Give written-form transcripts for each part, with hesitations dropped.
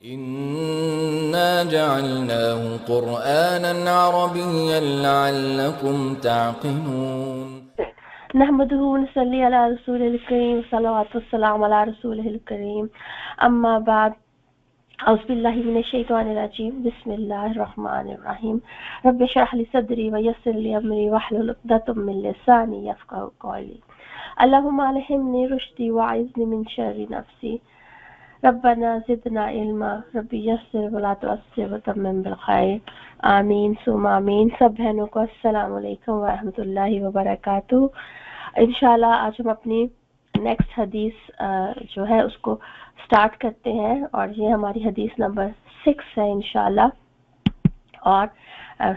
إنا جعلناه قرآنا عربيا لعلكم تعقلون نحمده ونصلي على رسوله الكريم صلوات والسلام على رسوله الكريم أما بعد أعوذ بالله من الشيطان الرجيم بسم الله الرحمن الرحيم رب اشرح لي صدري ويسر لي أمري واحلل عقدة من لساني يفقهوا قولي اللهم ألهمني رشدي وأعذني من شر نفسي ربنا زدنا علما ربي يسر ولا تعسر وتمم بالخير آمین ثم آمین. سب بہنوں کو السلام علیکم ورحمۃ اللہ وبرکاتہ. انشاءاللہ آج ہم اپنی نیکسٹ حدیث جو ہے اس کو سٹارٹ کرتے ہیں اور یہ ہماری حدیث نمبر 6 ہے انشاءاللہ. اور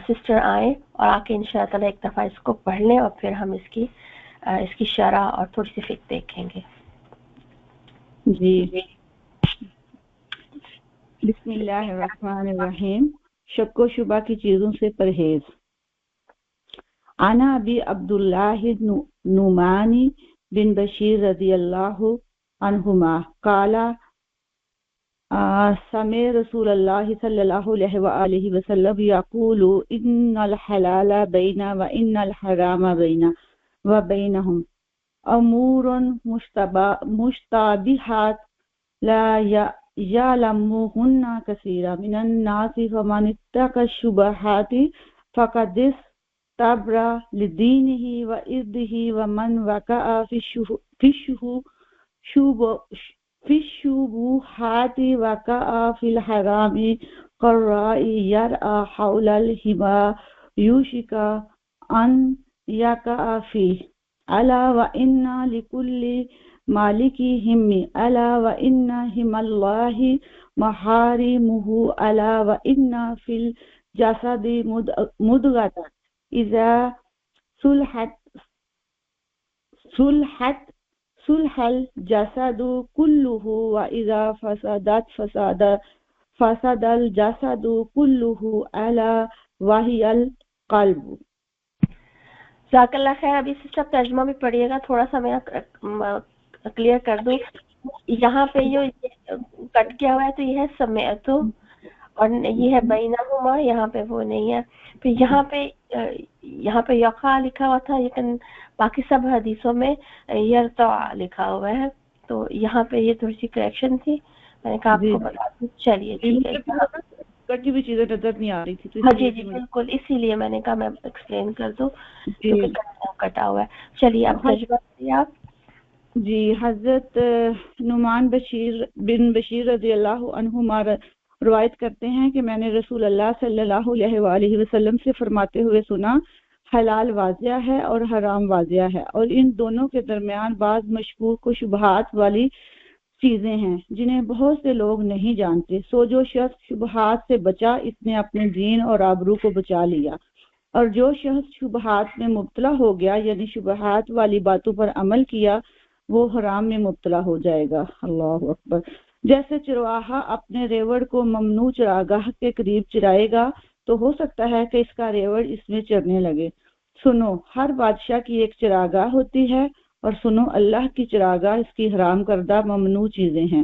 سسٹر آئیں اور آ کے انشاءاللہ تعالیٰ ایک دفعہ اس کو پڑھ لیں اور پھر ہم اس کی شرح اور تھوڑی سی فقہ دیکھیں گے. جی بسم اللہ الرحمن الرحیم. شک و شبہ کی چیزوں سے پرہیز. انا ابی عبداللہ نعمان بن بشیر رضی اللہ عنہما قال سمع رسول اللہ صلی اللہ علیہ وآلہ وسلم یقول ان الحلال بین و ان الحرام بین و بینہم امور مشتبہات لا یعلمہن کثیر من الناس فمن اتقى الشبہات فقد استبرأ لدینہ وعرضہ ومن وقع فی الشبہات وقع فی الحرام كالراعي يرعى حول الحمى يوشك ان يقع فيه الا وان لكل مالک ہم الا وان ہم اللہ محارمہ الا وان فی الجسد مضغۃ اذا صلحت الجسد كله واذا فسدت فسد الجسد كله الا وهي القلب. جزاک اللہ خیر. ابھی سسٹر ترجمہ بھی پڑھیے گا, تھوڑا سا میں کلیئر کر دوں. یہاں پہ جو کٹ گیا ہوا ہے تو یہ ہے سمعت اور یہ ہے بینہما, یہاں پہ وہ نہیں ہے. پھر یہاں پہ یقع لکھا ہوا تھا لیکن باقی سب حدیثوں میں یرتع لکھا ہوا ہے, تو یہاں پہ یہ تھوڑی سی کریکشن تھی, میں نے کہا آپ کو بتا دوں. چلیے ٹھیک ہے. کٹی ہوئی چیزیں نظر نہیں آ رہی تھی. ہاں جی بالکل, اسی لیے میں نے کہا میں ایکسپلین کر دوں کیونکہ کٹا ہوا ہے. چلیے آپ ترجمہ کریے آپ. جی حضرت نعمان بن بشیر رضی اللہ عنہما روایت کرتے ہیں کہ میں نے رسول اللہ صلی اللہ علیہ وآلہ وسلم سے فرماتے ہوئے سنا, حلال واضح ہے اور حرام واضح ہے, اور ان دونوں کے درمیان بعض مشکوک و شبہات والی چیزیں ہیں جنہیں بہت سے لوگ نہیں جانتے. سو جو شخص شبہات سے بچا اس نے اپنے دین اور آبرو کو بچا لیا, اور جو شخص شبہات میں مبتلا ہو گیا یعنی شبہات والی باتوں پر عمل کیا وہ حرام میں مبتلا ہو جائے گا. اللہ اکبر. جیسے چرواہا اپنے ریوڑ کو ممنوع چراگاہ کے قریب چرائے گا تو ہو سکتا ہے کہ اس کا ریوڑ اس میں چرنے لگے. سنو, ہر بادشاہ کی ایک چراگاہ ہوتی ہے, اور سنو اللہ کی چراگاہ اس کی حرام کردہ ممنوع چیزیں ہیں.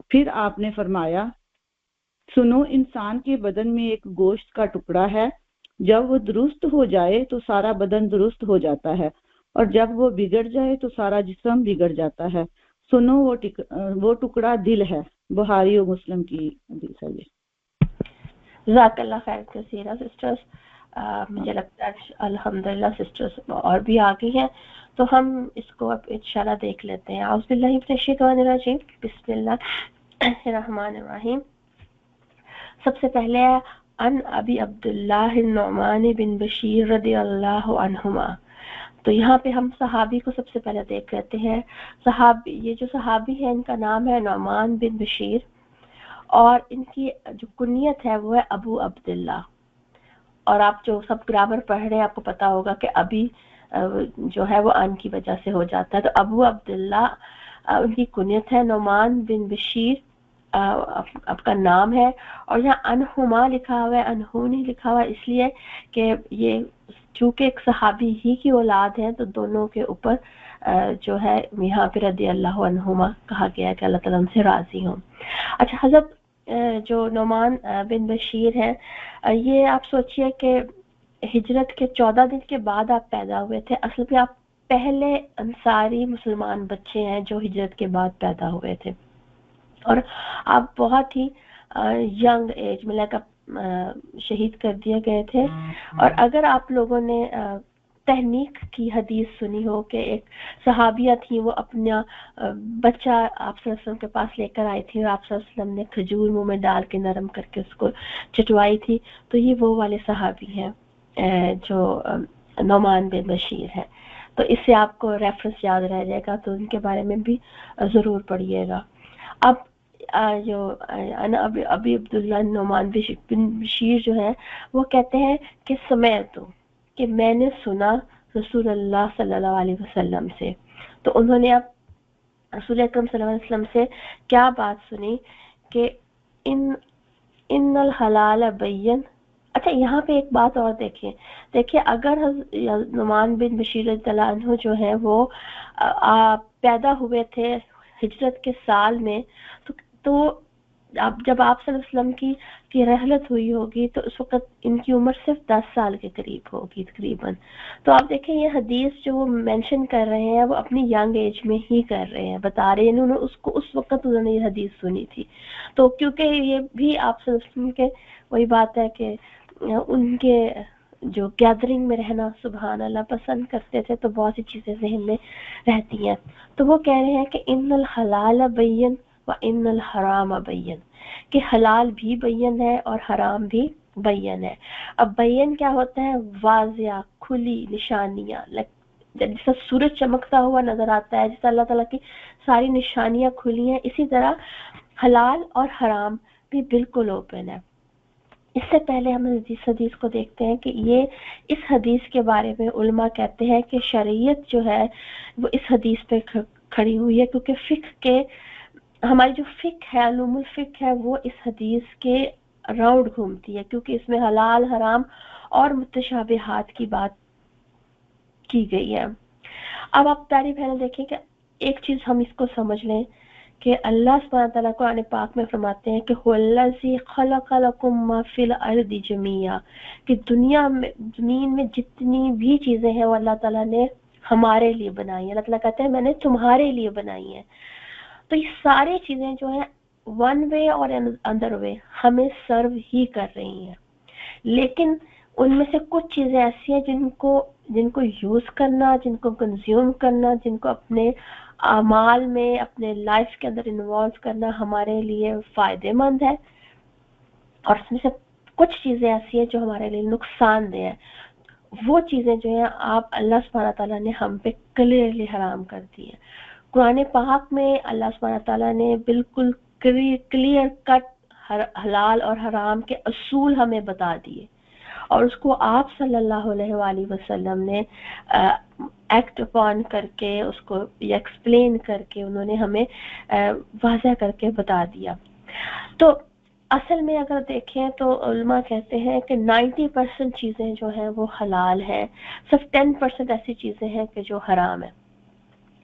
پھر آپ نے فرمایا, سنو انسان کے بدن میں ایک گوشت کا ٹکڑا ہے, جب وہ درست ہو جائے تو سارا بدن درست ہو جاتا ہے, اور جب وہ بگڑ جائے تو سارا جسم بگڑ جاتا ہے. سنو وہ ٹکڑا دل ہے. بخاری و مسلم کی حدیث ہے. جزاک اللہ خیر کثیرہ سسٹرز. مجھے لگتا ہے الحمدللہ سسٹرز اور بھی آگے ہیں, تو ہم اس کو اب انشاءاللہ دیکھ لیتے ہیں. اعوذ باللہ من الشیطان الرجیم بسم اللہ الرحمن الرحیم. سب سے پہلے ان ابی عبداللہ نعمان بن بشیر رضی اللہ عنہما. تو یہاں پہ ہم صحابی کو سب سے پہلے دیکھ لیتے ہیں. یہ جو صحابی ہے ان کا نام ہے نعمان بن بشیر, اور ان کی جو کنیت ہے وہ ہے ابو عبداللہ. اور آپ جو سب گرامر پڑھ رہے ہیں آپ کو پتا ہوگا کہ ابھی جو ہے وہ ان کی وجہ سے ہو جاتا ہے. تو ابو عبداللہ ان کی کنیت ہے, نعمان بن بشیر آپ کا نام ہے, اور یہاں انہما لکھا ہوا ہے, انہو نہیں لکھا ہوا, اس لیے کہ یہ چونکہ ایک صحابی ہی کی اولاد ہے تو دونوں کے اوپر جو ہے یہاں پہ رضی اللہ عنہما کہا گیا ہے کہ اللہ تعالیٰ ان سے راضی ہوں. اچھا, حضرت जो नुमान बिन बशीर हैं, ये आप सोचिए कि हिजरत के 14 दिन के बाद आप पैदा हुए थे। असल में आप पहले अंसारी मुसलमान बच्चे हैं जो हिजरत के बाद पैदा हुए थे, और आप बहुत ही यंग एज में लाइक शहीद कर दिए गए थे। और अगर आप लोगों ने तहनीक की हदीस सुनी हो कि एक सहाबिया थी, वो अपना बच्चा आप सल्लल्लाहु अलैहि वसल्लम के पास लेकर आई थी और आप सल्लल्लाहु अलैहि वसल्लम ने खजूर मुंह में डाल के नरम करके उसको चटवाई थी, तो ये वो वाले सहाबी हैं जो नुमान बिन बशीर है। तो इससे आपको रेफरेंस याद रह जाएगा, तो उनके बारे में भी ज़रूर पढ़िएगा। अब जो अभी अब्दुल्ला नुमान बिन बशीर जो है वो कहते हैं कि समेअतु, कि मैंने सुना रसूलुल्लाह सल्लल्लाहु अलैहि वसल्लम से। तो उन्होंने अब रसूल अकरम सल्लल्लाहु अलैहि वसल्लम से क्या बात सुनी कि इन्नल हलाल बय्यन। अच्छा, यहाँ पे एक बात और देखिए अगर नुमान बिन बशीर रज़ियल्लाहु अन्हु जो है वो पैदा हुए थे हिजरत के साल में, तो अब जब आप सल्लल्लाहु अलैहि वसल्लम की रहलत हुई होगी तो उस वक्त इनकी उम्र सिर्फ 10 साल के करीब होगी तकरीबन। तो आप देखें ये हदीस जो वो मेंशन कर रहे हैं वो अपनी यंग एज में ही कर रहे हैं, बता रहे हैं उन्होंने उसको उस वक्त उन्होंने ये हदीस सुनी थी। तो क्योंकि ये भी आप सल्लल्लाहु अलैहि वसल्लम के वही बात है कि उनके जो गैदरिंग में रहना सुभान अल्लाह पसंद करते थे, तो बहुत सी चीजें ज़हन में रहती हैं। तो वो कह रहे हैं कि इन्नल हलाल बय्यन व इन्नल हराम बय्यन, कि हलाल भी बय्यन है और हराम भी बय्यन है। अब बय्यन क्या होता है? वाज़िया, खुली निशानियां, जैसा सूरज चमकता हुआ नजर आता है, जैसे अल्लाह ताला की सारी निशानियां खुली हैं, इसी तरह हलाल और हराम भी बिल्कुल ओपन है। इससे पहले हम इस हदीस को देखते हैं कि ये इस हदीस के बारे में उलमा कहते हैं कि शरीयत जो है वो इस हदीस पे खड़ी हुई है, क्योंकि फिक्र के हमारी जो फिक्र है, अलूमुल फिक्र है, वो इस हदीस के राउंड घूमती है, क्योंकि इसमें हलाल हराम और मुतशाबिहात की बात की गई है। अब आप प्यारी बहन देखें कि एक चीज हम इसको समझ लें कि अल्लाह सुब्हानहू व तआला कुरान पाक में फरमाते हैं कि हुवल्लज़ी खलक़ लकुम मा फिल अर्दि जमीआ, कि दुनिया में ज़मीन में जितनी भी चीजें हैं वो अल्लाह ताला ने हमारे लिए बनाई है। अल्लाह ताला कहते हैं मैंने तुम्हारे लिए बनाई है। तो ये सारी चीजें जो है वन वे और अदर वे हमें सर्व ही कर रही हैं, लेकिन उनमें से कुछ चीजें ऐसी हैं जिनको यूज करना, जिनको कंज्यूम करना, जिनको अपने अमाल में, अपने लाइफ के अंदर इन्वॉल्व करना हमारे लिए फायदेमंद है, और उसमें से कुछ चीजें ऐसी हैं जो हमारे लिए नुकसानदेह है। वो चीजें जो है आप अल्लाह सुब्हानहू तआला ने हम पे क्लियरली हराम कर दी है। कुरान पाक में अल्लाह सुब्हानहू तआला ने बिल्कुल क्लियर कट हलाल और हराम के असूल हमें बता दिए, और उसको आप सल्लल्लाहु अलैहि वसल्लम ने एक्ट अपॉन करके, उसको एक्सप्लेन करके उन्होंने हमें वाज़ह करके बता दिया। तो असल में अगर देखें तो उलमा कहते हैं कि 90% चीजें जो हैं वो हलाल है, सिर्फ 10% ऐसी चीजें हैं कि जो हराम है।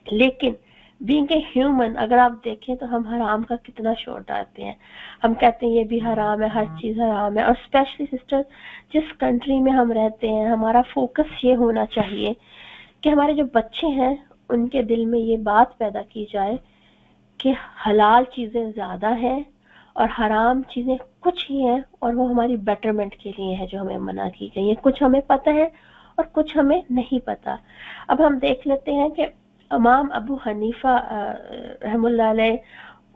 लेकिन बीइंग ए ह्यूमन अगर आप देखें तो हम हराम का कितना शोर डालते हैं, हम कहते हैं ये भी हराम है, हर चीज हराम है। और स्पेशली सिस्टर जिस कंट्री में हम रहते हैं, हमारा फोकस ये होना चाहिए कि हमारे जो बच्चे हैं उनके दिल में ये बात पैदा की जाए कि हलाल चीजें ज्यादा हैं और हराम चीजें कुछ ही हैं, और वो हमारी बेटरमेंट के लिए है जो हमें मना की गई है। कुछ हमें पता है और कुछ हमें नहीं पता। अब हम देख लेते हैं कि इमाम अबू हनीफा रहमतुल्लाह अलैह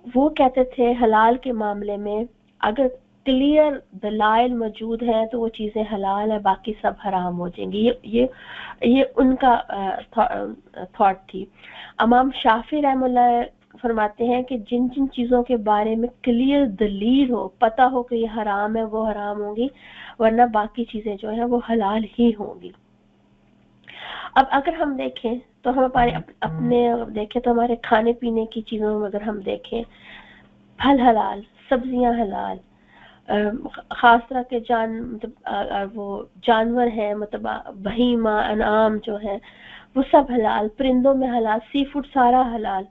वो कहते थे हलाल के मामले में अगर क्लियर दलाइल मौजूद है तो वो चीजें हलाल है, बाकी सब हराम हो जाएंगी। ये उनका थॉट थी। इमाम शाफी रहमतुल्लाह फरमाते हैं कि जिन जिन चीजों के बारे में क्लियर दलील हो, पता हो कि ये हराम है, वो हराम होंगी, वरना बाकी चीजें जो है वो हलाल ही होंगी। अब अगर हम देखें तो हम अपने देखें तो हमारे खाने पीने की चीजों में अगर हम देखें, फल हलाल, सब्जियां हलाल, खास तरह के मतलब वो जानवर है, मतलब बहीमा अनाम जो है वो सब हलाल, परिंदों में हलाल, सी फूड सारा हलाल।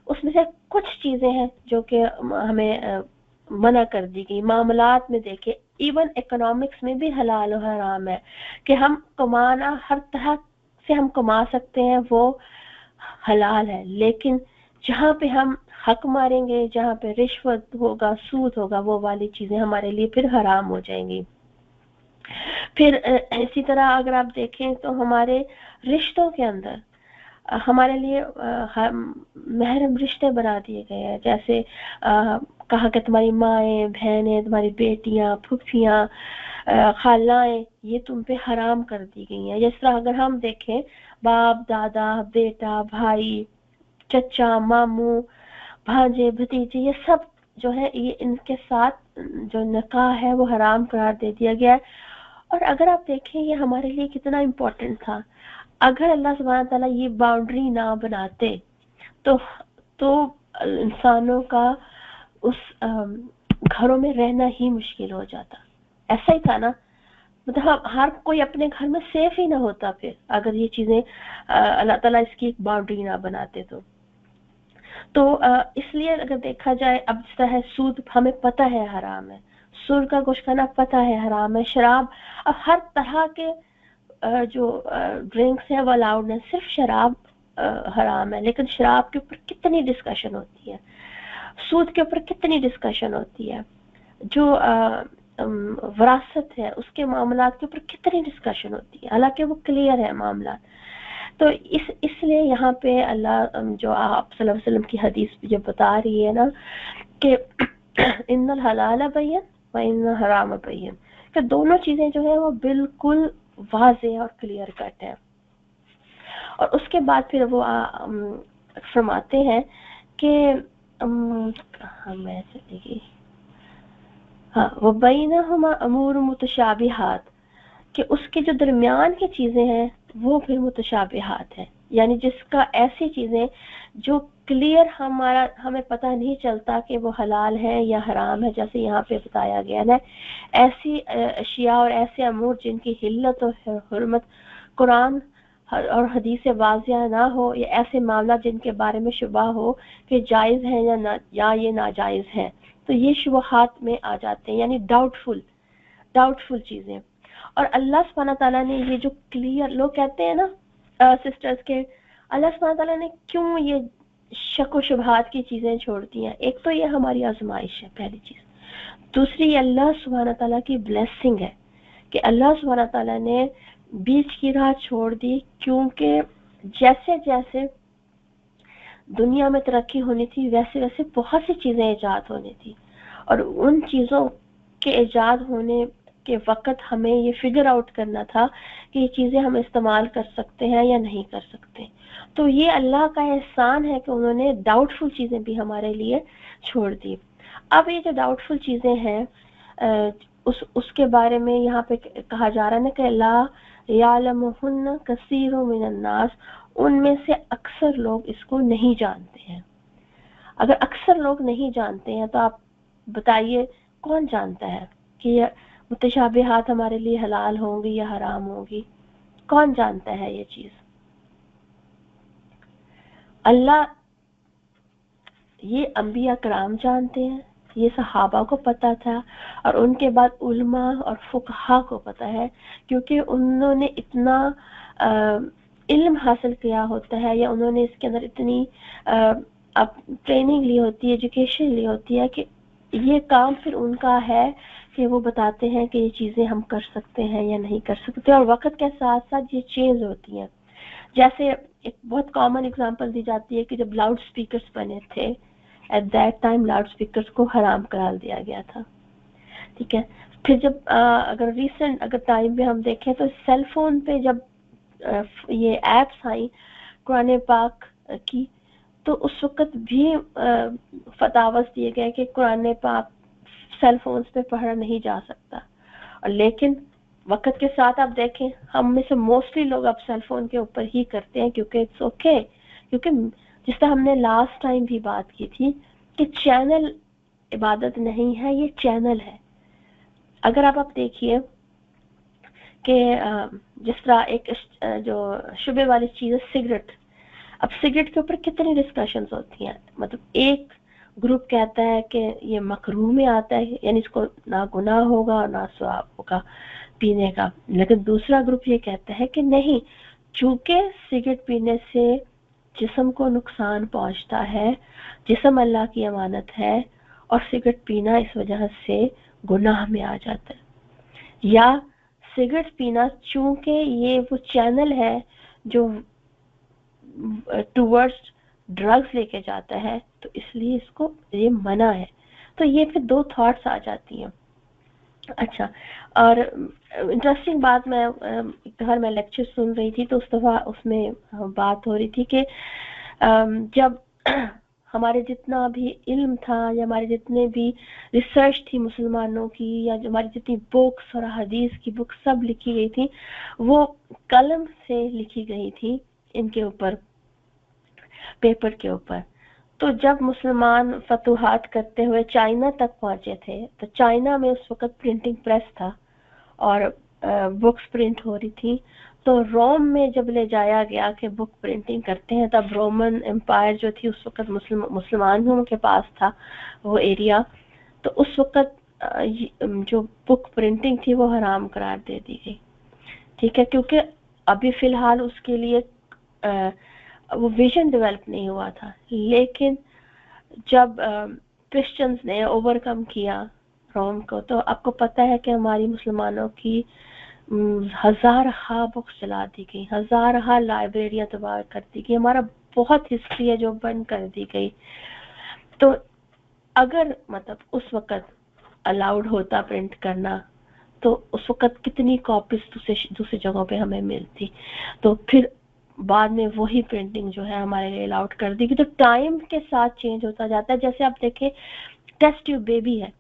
उसमें से कुछ चीजें हैं जो कि हमें मना कर दी गई। मामलात में देखे, इवन इकोनॉमिक्स में भी हलाल और हराम है कि हम कमाना हर तरह से हम कमा सकते हैं, वो हलाल है। लेकिन जहाँ पे हम हक मारेंगे, जहाँ पे रिश्वत होगा, सूद होगा, वो वाली चीजें हमारे लिए फिर हराम हो जाएंगी। फिर इसी तरह अगर आप देखें तो हमारे रिश्तों के अंदर हमारे लिए महरम रिश्ते बना दिए गए हैं। जैसे कहा कि तुम्हारी माएँ बहनें, तुम्हारी बेटियां, फूफियां, खालाएं, ये तुम पे हराम कर दी गई हैं। जिस तरह अगर हम देखें, बाप दादा, बेटा, भाई, चचा, मामू, भांजे, भतीजे, ये सब जो है ये इनके साथ जो निकाह है वो हराम करार दे दिया गया है। और अगर आप देखें ये हमारे लिए कितना इम्पोर्टेंट था। अगर अल्लाह सुब्हानहू तआला ये बाउंड्री ना बनाते तो इंसानों का उस घरों में रहना ही मुश्किल हो जाता। ऐसा ही था ना, मतलब हर कोई अपने घर में सेफ ही ना होता फिर, अगर ये चीजें अल्लाह ताला इसकी एक बाउंड्री ना बनाते तो इसलिए अगर देखा जाए, अब जिस तरह है सूद हमें पता है हराम है, सुर का गोश्त खाना पता है हराम है, शराब, अब हर तरह के जो ड्रिंक्स है वो अलाउड है, सिर्फ शराब हराम है। लेकिन शराब के ऊपर कितनी डिस्कशन होती है, सूद के ऊपर कितनी डिस्कशन होती है, जो विरासत है उसके मामलात के ऊपर कितनी डिस्कशन होती है, हालांकि वो क्लियर है मामला। तो इसलिए यहाँ पे अल्लाह जो आप सल्लल्लाहु अलैहि वसल्लम की हदीस जो बता रही है ना कि इन्नल हलाल बैयन व इन्नल हराम बैयन, कि दोनों चीजें जो है वो बिल्कुल वाज़ेह और क्लियर कट है। और उसके बाद फिर वो फरमाते हैं कि मैं चलेगी वो बैनहुमा अमूर मुतशाबिहात, कि उसके जो दरमियान की चीजें हैं वो फिर मुतशाबिहात है, यानी जिसका ऐसी चीजें जो क्लियर हमें पता नहीं चलता कि वो हलाल है या हराम है, जैसे यहाँ पे बताया गया है, ऐसी अशिया और ऐसे अमूर जिनकी हिल्लत और हुर्मत कुरान और हदीस वाज़िया ना हो, या ऐसे मामला जिनके बारे में शुबा हो कि जायज़ है या ये नाजायज़ है, तो ये शुबहात में आ जाते हैं, यानी डाउटफुल चीजें। और अल्लाह सुब्हानहू तआला ने ये जो क्लियर, लोग कहते हैं ना सिस्टर्स के अल्लाह सुब्हानहू तआला ने क्यों ये शक व शुबहात की चीजें छोड़ दी हैं। एक तो ये हमारी आजमाइश है पहली चीज, दूसरी अल्लाह सुब्हानहू तआला की ब्लेसिंग है कि अल्लाह सुब्हानहू तआला ने बीच की राह छोड़ दी, क्योंकि जैसे जैसे दुनिया में तरक्की होनी थी वैसे वैसे बहुत सी चीजें ईजाद होनी थी, और उन चीजों के ईजाद होने के वक्त हमें ये फिगर आउट करना था कि ये चीजें हम इस्तेमाल कर सकते हैं या नहीं कर सकते। तो ये अल्लाह का एहसान है कि उन्होंने डाउटफुल चीजें भी हमारे लिए छोड़ दी। अब ये जो डाउटफुल चीजें हैं उसके बारे में यहाँ पे कहा जा रहा है ना कि ला यालमुहुन्न कसीरुम मिनन नास, उनमें से अक्सर लोग इसको नहीं जानते हैं। अगर अक्सर लोग नहीं जानते हैं तो आप बताइए कौन जानता है कि ये मुतशाबिहात हमारे लिए हलाल होंगी या हराम होंगी, कौन जानता है ये चीज? अल्लाह, ये अंबिया कराम जानते हैं, ये सहाबा को पता था, और उनके बाद उल्मा और फुकहा को पता है, क्योंकि उन्होंने इतना इल्म हासिल किया होता है, या उन्होंने इसके अंदर इतनी ट्रेनिंग ली होती है, एजुकेशन ली होती है, कि ये काम फिर उनका है कि वो बताते हैं कि ये चीजें हम कर सकते हैं या नहीं कर सकते। और वक्त के साथ साथ ये चेंज होती हैं। जैसे एक बहुत कॉमन एग्जांपल दी जाती है कि जब लाउड स्पीकर्स बने थे, at that time loud speakers को हराम करार दिया गया था, ठीक है। फिर जब अगर रिसेंट टाइम में हम देखें तो सेल फोन पे जब ये एप्स आई कुरान पाक की, तो उस वक्त भी फतावास दिए गए कि कुरान पाक सेल फोन्स पे पढ़ा नहीं जा सकता। और लेकिन वक्त के साथ आप देखें हम में से मोस्टली लोग अब सेल फोन के ऊपर ही करते हैं, क्योंकि इट्स ओके, क्योंकि जिस तरह हमने लास्ट टाइम भी बात की थी कि चैनल इबादत नहीं है, ये चैनल है। अगर आप देखिए कि जिस तरह एक जो शुबे वाली चीज है सिगरेट, अब सिगरेट के ऊपर कितनी डिस्कशंस होती हैं, मतलब एक ग्रुप कहता है कि ये मकरूह में आता है, यानी इसको ना गुनाह होगा और ना सवाब होगा पीने का। लेकिन दूसरा ग्रुप ये कहता है कि नहीं, चूंकि सिगरेट पीने से जिस्म को नुकसान पहुंचता है, जिस्म अल्लाह की अमानत है, और सिगरेट पीना इस वजह से गुनाह में आ जाता है, या सिगरेट पीना चूंकि ये वो चैनल है जो टुवर्ड्स ड्रग्स लेके जाता है, तो इसलिए इसको ये मना है। तो ये फिर दो थॉट्स आ जाती हैं। अच्छा, और इंटरेस्टिंग बात, मैं एक बार मैं लेक्चर सुन रही थी तो उस दफा उसमें बात हो रही थी कि जब हमारे जितना भी इल्म था या हमारे जितने भी रिसर्च थी मुसलमानों की, या जो हमारी जितनी बुक्स और हदीस की बुक्स सब लिखी गई थी, वो कलम से लिखी गई थी इनके ऊपर, पेपर के ऊपर। तो जब मुसलमान फतूहात करते हुए चाइना तक पहुंचे थे, तो चाइना में उस वक्त प्रिंटिंग प्रेस था और बुक्स प्रिंट हो रही थी। तो रोम में जब ले जाया गया कि बुक प्रिंटिंग करते हैं, तब रोमन एम्पायर जो थी उस वक्त मुसलमानों के पास था वो एरिया, तो उस वक्त जो बुक प्रिंटिंग थी वो हराम करार दे दी गई। ठीक है, क्योंकि अभी फिलहाल उसके लिए वो विजन डेवलप नहीं हुआ था। लेकिन जब क्रिश्चियंस ने ओवरकम किया रोम को, तो आपको पता है कि हमारी मुसलमानों की हजारहा बुक्स जला दी गई, हजारहा लाइब्रेरियां तबाह कर दी गई, हमारा बहुत हिस्ट्री है जो बंद कर दी गई। तो अगर मतलब उस वक्त अलाउड होता प्रिंट करना, तो उस वक्त कितनी कॉपीज दूसरी जगहों पे हमें मिलती। तो फिर बाद में वही प्रिंटिंग जो है हमारे लिए अलाउड कर दी गई। तो टाइम के साथ चेंज होता जाता है। जैसे आप देखें, टेस्ट ट्यूब बेबी है,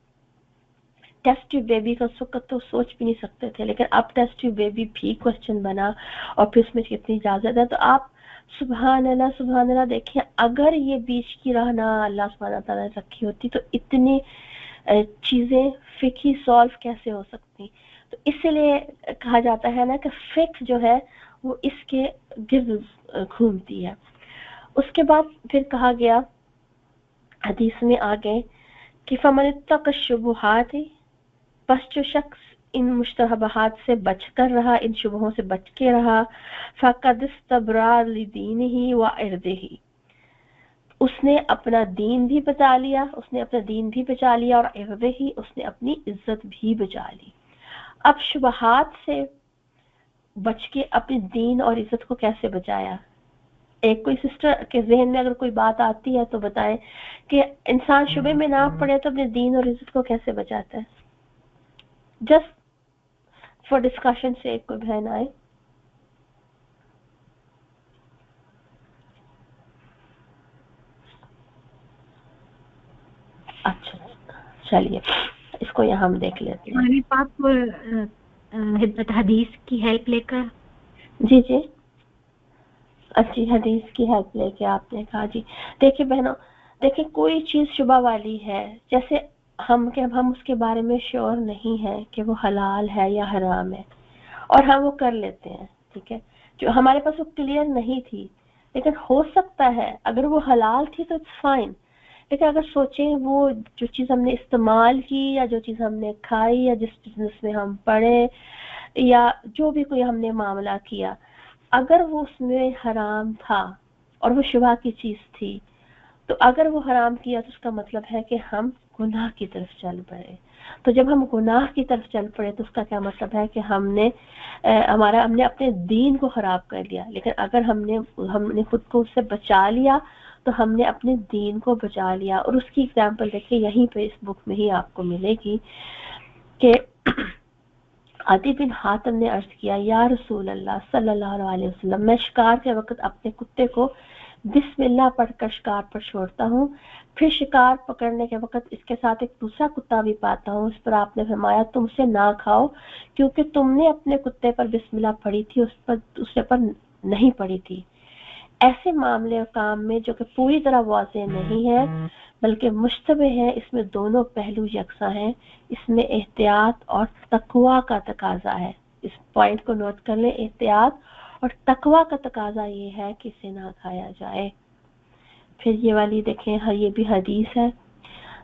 टेस्ट ट्यूब बेबी का उस वक्त तो सोच भी नहीं सकते थे, लेकिन अब टेस्ट ट्यूब बेबी भी क्वेश्चन बना और फिर उसमें कितनी इजाजत है। तो आप सुभान अल्लाह देखें, अगर ये बीच की राह ना अल्लाह सुब्हानहू व तआला ने रखी होती तो इतनी चीजें फिक्ही सॉल्व कैसे हो सकती। तो इसलिए कहा जाता है ना कि फिक्ह जो है वो इसके गिर्द घूमती है। उसके बाद फिर कहा गया हदीस में आगे कि फमन इत्तक़ शुबुहात, बस जो शख्स इन मुश्तहबात से बचकर रहा, इन शुबहों से बच के रहा, फ़क़द इस्तबरा लिदीनिही व इर्दिही, उसने अपना दीन भी बचा लिया, उसने अपना दीन भी बचा लिया, और इर्दिही, उसने अपनी इज्जत भी बचा ली। अब शुबहात से बच के अपने दीन और इज्जत को कैसे बचाया? एक कोई सिस्टर के जहन में अगर कोई बात आती है तो बताएं कि इंसान शुबे में ना पड़े तो अपने दीन और इज्जत को कैसे बचाता है? जस्ट फॉर डिस्कशन से एक कोई बहन आए। अच्छा, चलिए इसको यहाँ हम देख लेते हैं। हमारे पास हदीस की हेल्प लेकर। जी जी, अच्छी हदीस की हेल्प लेके आपने कहा। जी देखिए बहनों, देखिए कोई चीज शुबा वाली है, जैसे हम उसके बारे में श्योर नहीं है कि वो हलाल है या हराम है, और हम वो कर लेते हैं। ठीक है, जो हमारे पास वो क्लियर नहीं थी, लेकिन हो सकता है अगर वो हलाल थी तो इट्स फाइन। लेकिन अगर सोचें वो जो चीज हमने इस्तेमाल की या जो चीज हमने खाई या जिस बिजनेस में हम पढ़े या जो भी कोई हमने मामला किया, अगर वो उसमें हराम था और वो शुबा की चीज थी, तो अगर वो हराम किया तो उसका मतलब है कि हम गुनाह की तरफ चल पड़े। तो जब हम गुनाह की तरफ चल पड़े तो उसका क्या मतलब है कि हमने अपने दीन को खराब कर लिया। लेकिन अगर हमने खुद को उससे बचा लिया तो हमने अपने दीन को बचा लिया। और उसकी एग्जांपल देखिए यहीं पे इस बुक में ही आपको मिलेगी कि आदि बिन हातिम ने अर्ज किया, या रसूल अल्लाह सल्लल्लाहु अलैहि वसल्लम, मैं शिकार के वक्त अपने कुत्ते को बिस्मिल्लाह पढ़कर शिकार पर छोड़ता हूँ, फिर शिकार पकड़ने के वक्त इसके साथ एक दूसरा कुत्ता भी पाता हूँ। इस पर आपने फरमाया, तुम उसे ना खाओ क्योंकि तुमने अपने कुत्ते पर बिस्मिल्लाह पढ़ी थी, उस पर दूसरे पर नहीं पढ़ी थी। ऐसे मामले और काम में जो कि पूरी तरह वाज़ेह नहीं है बल्कि मुश्तबे है, इसमें दोनों पहलू यकसा हैं। इसमें एहतियात और तकवा का तकाजा है। इस पॉइंट को नोट कर लें, एहतियात और तकवा का तकाजा ये है कि इसे ना खाया जाए। फिर ये वाली देखें, ये भी हदीस है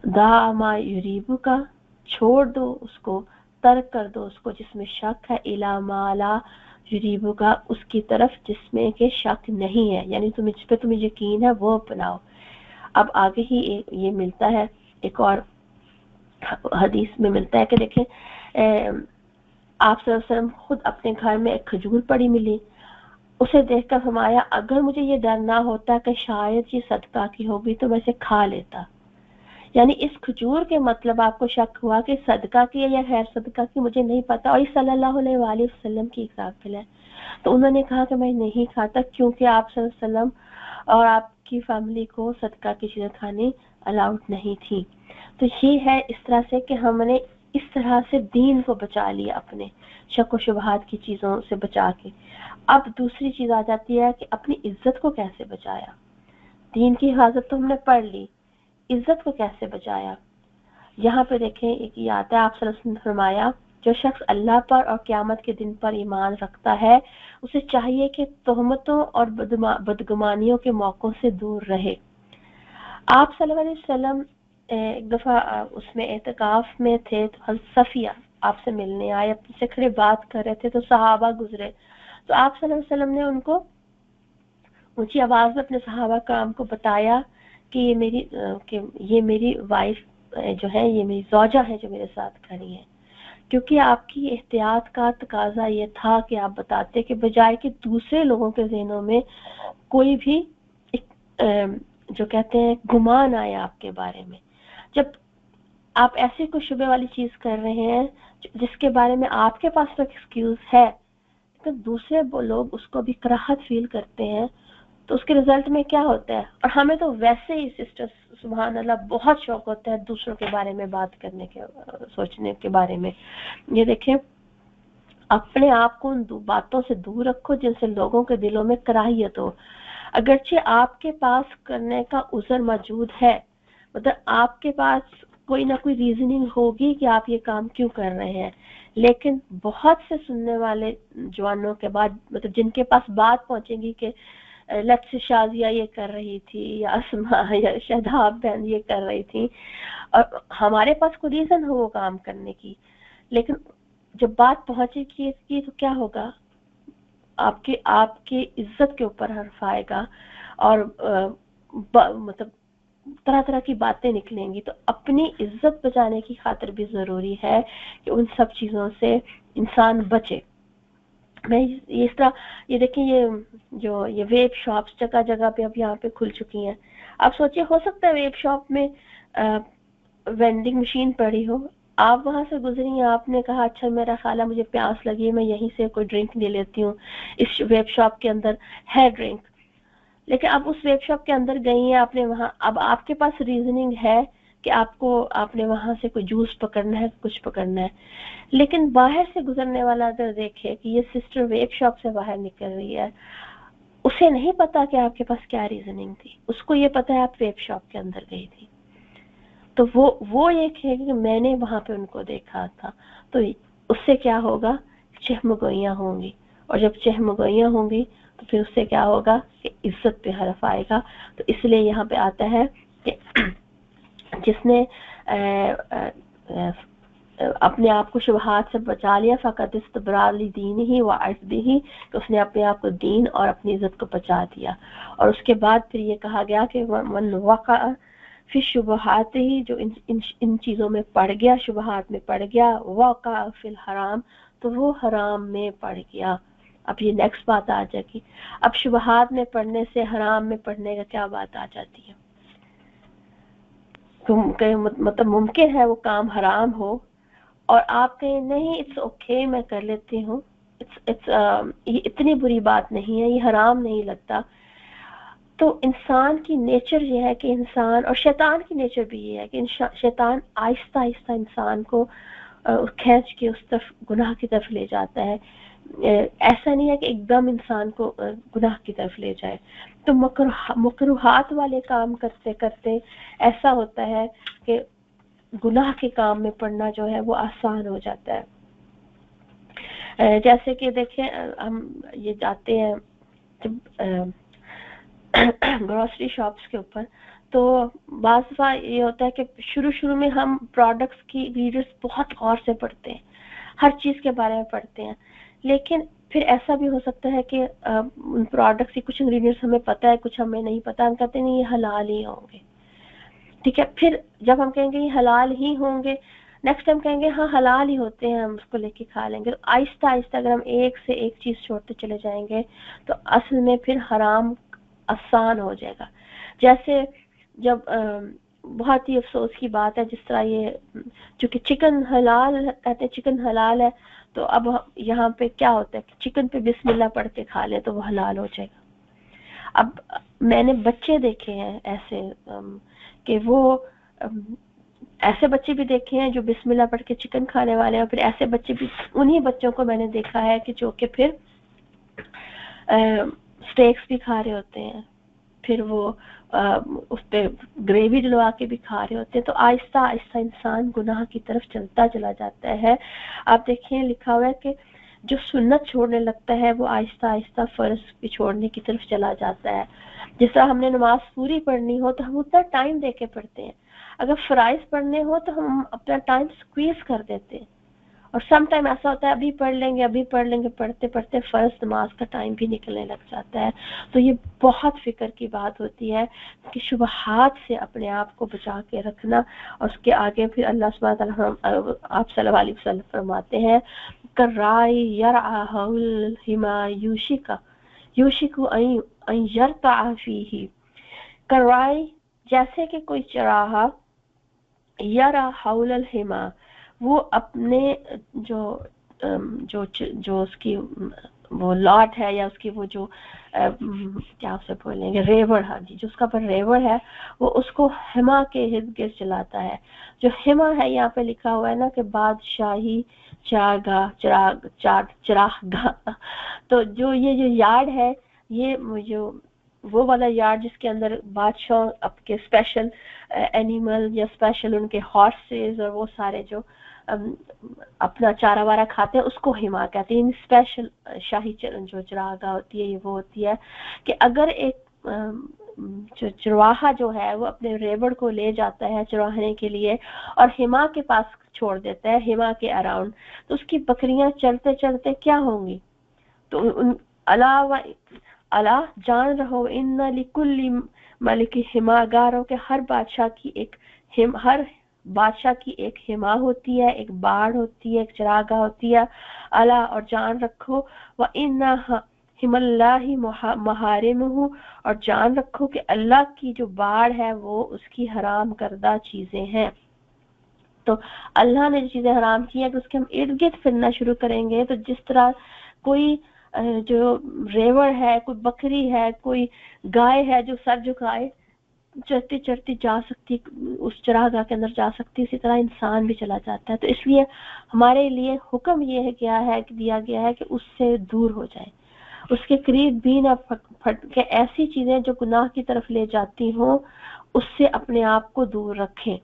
दा मा युरीबु का, छोड़ दो उसको, तर्क कर दो उसको जिसमें शक है, इला माला युरीबु का, उसकी तरफ जिसमें के शक नहीं है, यानी तुम्हें जिस पे तुम्हें यकीन है वो अपनाओ। अब आगे ही ये मिलता है, एक और हदीस में मिलता है कि देखें आप सल्लल्लाहु अलैहि वसल्लम खुद अपने घर में एक खजूर पड़ी मिली, उसे देखकर फरमाया अगर मुझे ये डर ना होता कि शायद ये सदका की होगी तो मैं इसे खा लेता। यानी इस खजूर के मतलब आपको शक हुआ कि सदका की है या गैर सदका की, मुझे नहीं पता, और ये सल्लल्लाहु अलैहि वसल्लम की एग्जाम्पल है। तो उन्होंने कहा कि मैं नहीं खाता क्योंकि आप सल्लल्लाहु अलैहि वसल्लम और आपकी फैमिली को सदका की चीजें खानी अलाउड नहीं थी। तो ये है इस तरह से कि हमने इस तरह से दीन को बचा लिया, अपने शक व शुबहात की चीजों से बचा के। अब दूसरी चीज आ जाती है कि अपनी इज्जत को कैसे बचाया। दीन की हिफाजत तो हमने पढ़ ली, इज्जत को कैसे बचाया। यहाँ पे देखें एक ये आता है, आप सल्लल्लाहु अलैहि वसल्लम ने फरमाया जो शख्स अल्लाह पर और क़यामत के दिन पर ईमान रखता है उसे चाहिए कि तोहमतों और बदगुमानियों के मौकों से दूर रहे। आप सल्लल्लाहु अलैहि वसल्लम एक दफा उसमें एतकाफ में थे, तो हज़रत सफिया आपसे मिलने आए, अपने से खड़े बात कर रहे थे, तो सहाबा गुजरे, तो आप सल्लल्लाहु अलैहि वसल्लम ने उनको ऊंची आवाज में अपने सहाबा कराम को बताया कि ये मेरी वाइफ जो है, ये मेरी ज़ौजा है जो मेरे साथ खड़ी है। क्योंकि आपकी एहतियात का तकाजा ये था कि आप बताते कि बजाय कि दूसरे लोगों के ज़हनों में कोई भी जो कहते हैं गुमान आए आपके बारे में, जब आप ऐसे कोई शुबे वाली चीज कर रहे हैं जिसके बारे में आपके पास तो एक्सक्यूज है, तो दूसरे लोग उसको भी कराहत फील करते हैं, तो उसके रिजल्ट में क्या होता है। और हमें तो वैसे ही सिस्टर्स सुभान अल्लाह बहुत शौक होता है दूसरों के बारे में बात करने के, सोचने के बारे में। ये देखें, अपने आप को उन बातों से दूर रखो जिनसे लोगों के दिलों में कराहियत हो। अगरचे आपके पास करने का उज़र मौजूद है, मतलब आपके पास कोई ना कोई रीजनिंग होगी कि आप ये काम क्यों कर रहे हैं, लेकिन बहुत से सुनने वाले जवानों के बाद, मतलब जिनके पास बात पहुंचेगी कि लेट्स से शाजिया ये कर रही थी या अस्मा या शहदाब बहन ये कर रही थी, और हमारे पास कोई रीजन हो वो काम करने की, लेकिन जब बात पहुंचेगी तो क्या होगा, आपके इज्जत के ऊपर हर्फ आएगा और मतलब तरह तरह की बातें निकलेंगी। तो अपनी इज्जत बचाने की खातिर भी जरूरी है कि उन सब चीजों से इंसान बचे। मैं इस तरह ये देखें, ये वेब शॉप्स जगह जगह पे अब यहाँ पे खुल चुकी हैं। आप सोचिए, हो सकता है वेब शॉप में वेंडिंग मशीन पड़ी हो, आप वहां से गुजरी, आपने कहा अच्छा मेरा ख्याल है मुझे प्यास लगी है, मैं यहीं से कोई ड्रिंक ले लेती हूँ, इस वेब शॉप के अंदर है ड्रिंक। लेकिन आप उस वेब शॉप के अंदर गई हैं, आपने वहां, अब आपके पास रीजनिंग है कि आपने वहां से कोई जूस पकड़ना है, कुछ पकड़ना है, लेकिन बाहर से गुजरने वाला अगर देखे कि ये सिस्टर वेब शॉप से बाहर निकल रही है, उसे नहीं पता कि आपके पास क्या रीजनिंग थी, उसको ये पता है आप वेब शॉप के अंदर गई थी। तो वो ये कहेगी कि मैंने वहां पे उनको देखा था, तो उससे क्या होगा, चहमगोइयां होंगी, और जब चहमगोइयां होंगी तो फिर उससे क्या होगा कि इज्जत पे हर्फ आएगा। तो इसलिए यहाँ पे आता है कि जिसने अपने आप को शुबहात से बचा लिया, फ़क़त इस्तबराली दीन ही व अर्दी ही, तो उसने अपने आप को दीन और अपनी इज्जत को बचा दिया। और उसके बाद फिर ये कहा गया कि मन वक़ा फिर शुबहात ही, जो इन चीज़ों में पड़ गया, शुबहात में पड़ गया, वक़ा फिल हराम, तो वो हराम में पड़ गया। अब ये नेक्स्ट बात आ जाएगी, अब शुबहात में पढ़ने से हराम में पढ़ने का क्या बात आ जाती है। मतलब मुमकिन है वो काम हराम हो और आप कहें नहीं इट्स ओके मैं कर लेती हूँ, ये इतनी बुरी बात नहीं है, ये हराम नहीं लगता। तो इंसान की नेचर ये है कि इंसान, और शैतान की नेचर भी ये है कि शैतान आहिस्ता आहिस्ता इंसान को खींच के उस तरफ गुनाह की तरफ ले जाता है। ऐसा नहीं है कि एकदम इंसान को गुनाह की तरफ ले जाए। तो मकरूहात वाले काम करते करते ऐसा होता है कि गुनाह के काम में पड़ना जो है वो आसान हो जाता है। जैसे कि देखें, हम ये जाते हैं ग्रोसरी शॉप्स के ऊपर, तो बाज़ दफ़ा ये होता है कि शुरू में हम प्रोडक्ट्स की इंग्रेडिएंट्स बहुत गौर से पढ़ते हैं, हर चीज़ के बारे में पढ़ते हैं, लेकिन फिर ऐसा भी हो सकता है कि उन प्रोडक्ट्स की कुछ इंग्रेडिएंट्स हमें पता है, कुछ हमें नहीं पता, हम कहते हैं नहीं ये हलाल ही होंगे, ठीक है। फिर जब हम कहेंगे ये हलाल ही होंगे, नेक्स्ट टाइम कहेंगे हाँ हलाल ही होते हैं, हम उसको लेके खा लेंगे। तो आहिस्ता आहिस्ता अगर हम एक से एक चीज़ छोड़ते चले जाएंगे तो असल में फिर हराम आसान हो जाएगा। जैसे जब बहुत ही अफसोस की बात है, जिस तरह ये चूंकि चिकन हलाल कहते हैं, चिकन हलाल है, तो अब यहाँ पे क्या होता है कि चिकन पे बिस्मिल्लाह पढ़ के खा ले तो वो हलाल हो जाएगा। अब मैंने बच्चे देखे हैं ऐसे कि वो ऐसे बच्चे भी देखे हैं जो बिस्मिल्लाह पढ़ के चिकन खाने वाले हैं, और फिर ऐसे बच्चे भी, उन्हीं बच्चों को मैंने देखा है कि जो कि फिर स्टेक्स भी खा रहे होते हैं, फिर वो उस पर ग्रेवी डलवा के भी खा रहे होते हैं। तो आहिस्ता आहिस्ता इंसान गुनाह की तरफ चलता चला जाता है। आप देखिए लिखा हुआ है कि जो सुन्नत छोड़ने लगता है वो आहिस्ता आहिस्ता फर्ज भी छोड़ने की तरफ चला जाता है। जिस तरह हमने नमाज पूरी पढ़नी हो तो हम उतना टाइम दे के पढ़ते हैं, अगर फराइज पढ़ने हो तो हम अपना टाइम स्क्वीज कर देते हैं, और सम टाइम ऐसा होता है अभी पढ़ लेंगे, पढ़ते पढ़ते फर्ज नमाज का टाइम भी निकलने लग जाता है। तो ये बहुत फिक्र की बात होती है कि शुबहात से अपने आप को बचा के रखना। और उसके आगे फिर अल्लाह सुब्हानहू व तआला आप सल्लल्लाहु अलैहि वसल्लम फरमाते हैं कर्राई यरअहुल हिमा यूशिकु अन यरता फीही। कर्राई जैसे कि कोई चराहा, यरा हाउल हिमा वो अपने जो उसकी वो लॉट है या उसकी वो जो क्या उसे बोलेंगे रेवड़, हाँ जी, जो उसका पर रेवड़ है वो उसको हिमा के इर्द गिर्द चलाता है। जो हिमा है यहाँ पे लिखा हुआ है ना कि बादशाही चरागा, तो जो ये जो यार्ड है, ये जो वो वाला यार्ड जिसके अंदर बादशाह आपके स्पेशल एनिमल या स्पेशल उनके हॉर्सेस और वो सारे जो अपना चारा वारा खाते हैं उसको हिमा कहते हैं। स्पेशल शाही जो चरागाह होती है ये वो होती है कि अगर एक जो चरवाहा जो है वो अपने रेवड़ को ले जाता है चरवाहने के लिए और हिमा के पास छोड़ देता है, हिमा के अराउंड, तो उसकी बकरियां चलते चलते क्या होंगी? तो अला जान रहो इन्ना लिकुल्ली मलिकी हिमा, गारों के हर बादशाह की एक हिमा होती है, एक बाड़ होती है, एक चरागाह होती है। अला और जान रखो व इन्ना हिमल्लाही महारिमुहु, और जान रखो कि अल्लाह की जो बाड़ है वो उसकी हराम करदा चीजें हैं। तो अल्लाह ने जो चीजें हराम की है तो उसके हम इर्द गिर्द फिरना शुरू करेंगे तो जिस तरह कोई जो रेवड़ है, कोई बकरी है, कोई गाय है जो सर झुकाए चढ़ती चढ़ती जा सकती, उस चरागाह के अंदर जा सकती, इसी तरह इंसान भी चला जाता है। तो इसलिए हमारे लिए हुक्म ये है दिया गया है कि उससे दूर हो जाए, उसके करीब भी ना फटके। ऐसी चीजें जो गुनाह की तरफ ले जाती हो उससे अपने आप को दूर रखें।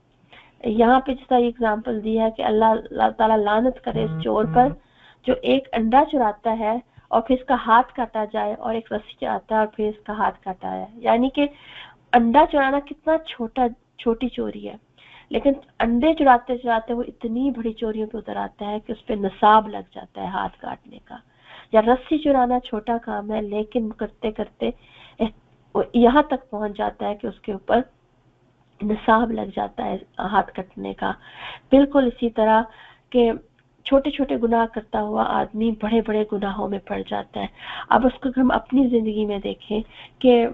यहाँ पे जिस तरह एग्जाम्पल दिया है कि अल्लाह ताला लानत करे इस चोर पर जो एक अंडा चुराता है और फिर इसका हाथ काटा जाए, और एक रस्सी चुराता है और फिर इसका हाथ काटा है। यानी कि अंडा चुराना कितना छोटी चोरी है, लेकिन अंडे चुराते चुराते वो इतनी बड़ी चोरियों पे उतर आता है कि उस पे नसाब लग जाता है हाथ काटने का। या रस्सी चुराना छोटा काम है, लेकिन करते करते यहाँ तक पहुंच जाता है कि उसके ऊपर निसाब लग जाता है हाथ कटने का। बिल्कुल इसी तरह के छोटे छोटे गुनाह करता हुआ आदमी बड़े बड़े गुनाहों में पड़ जाता है। अब उसको हम अपनी जिंदगी में देखें कि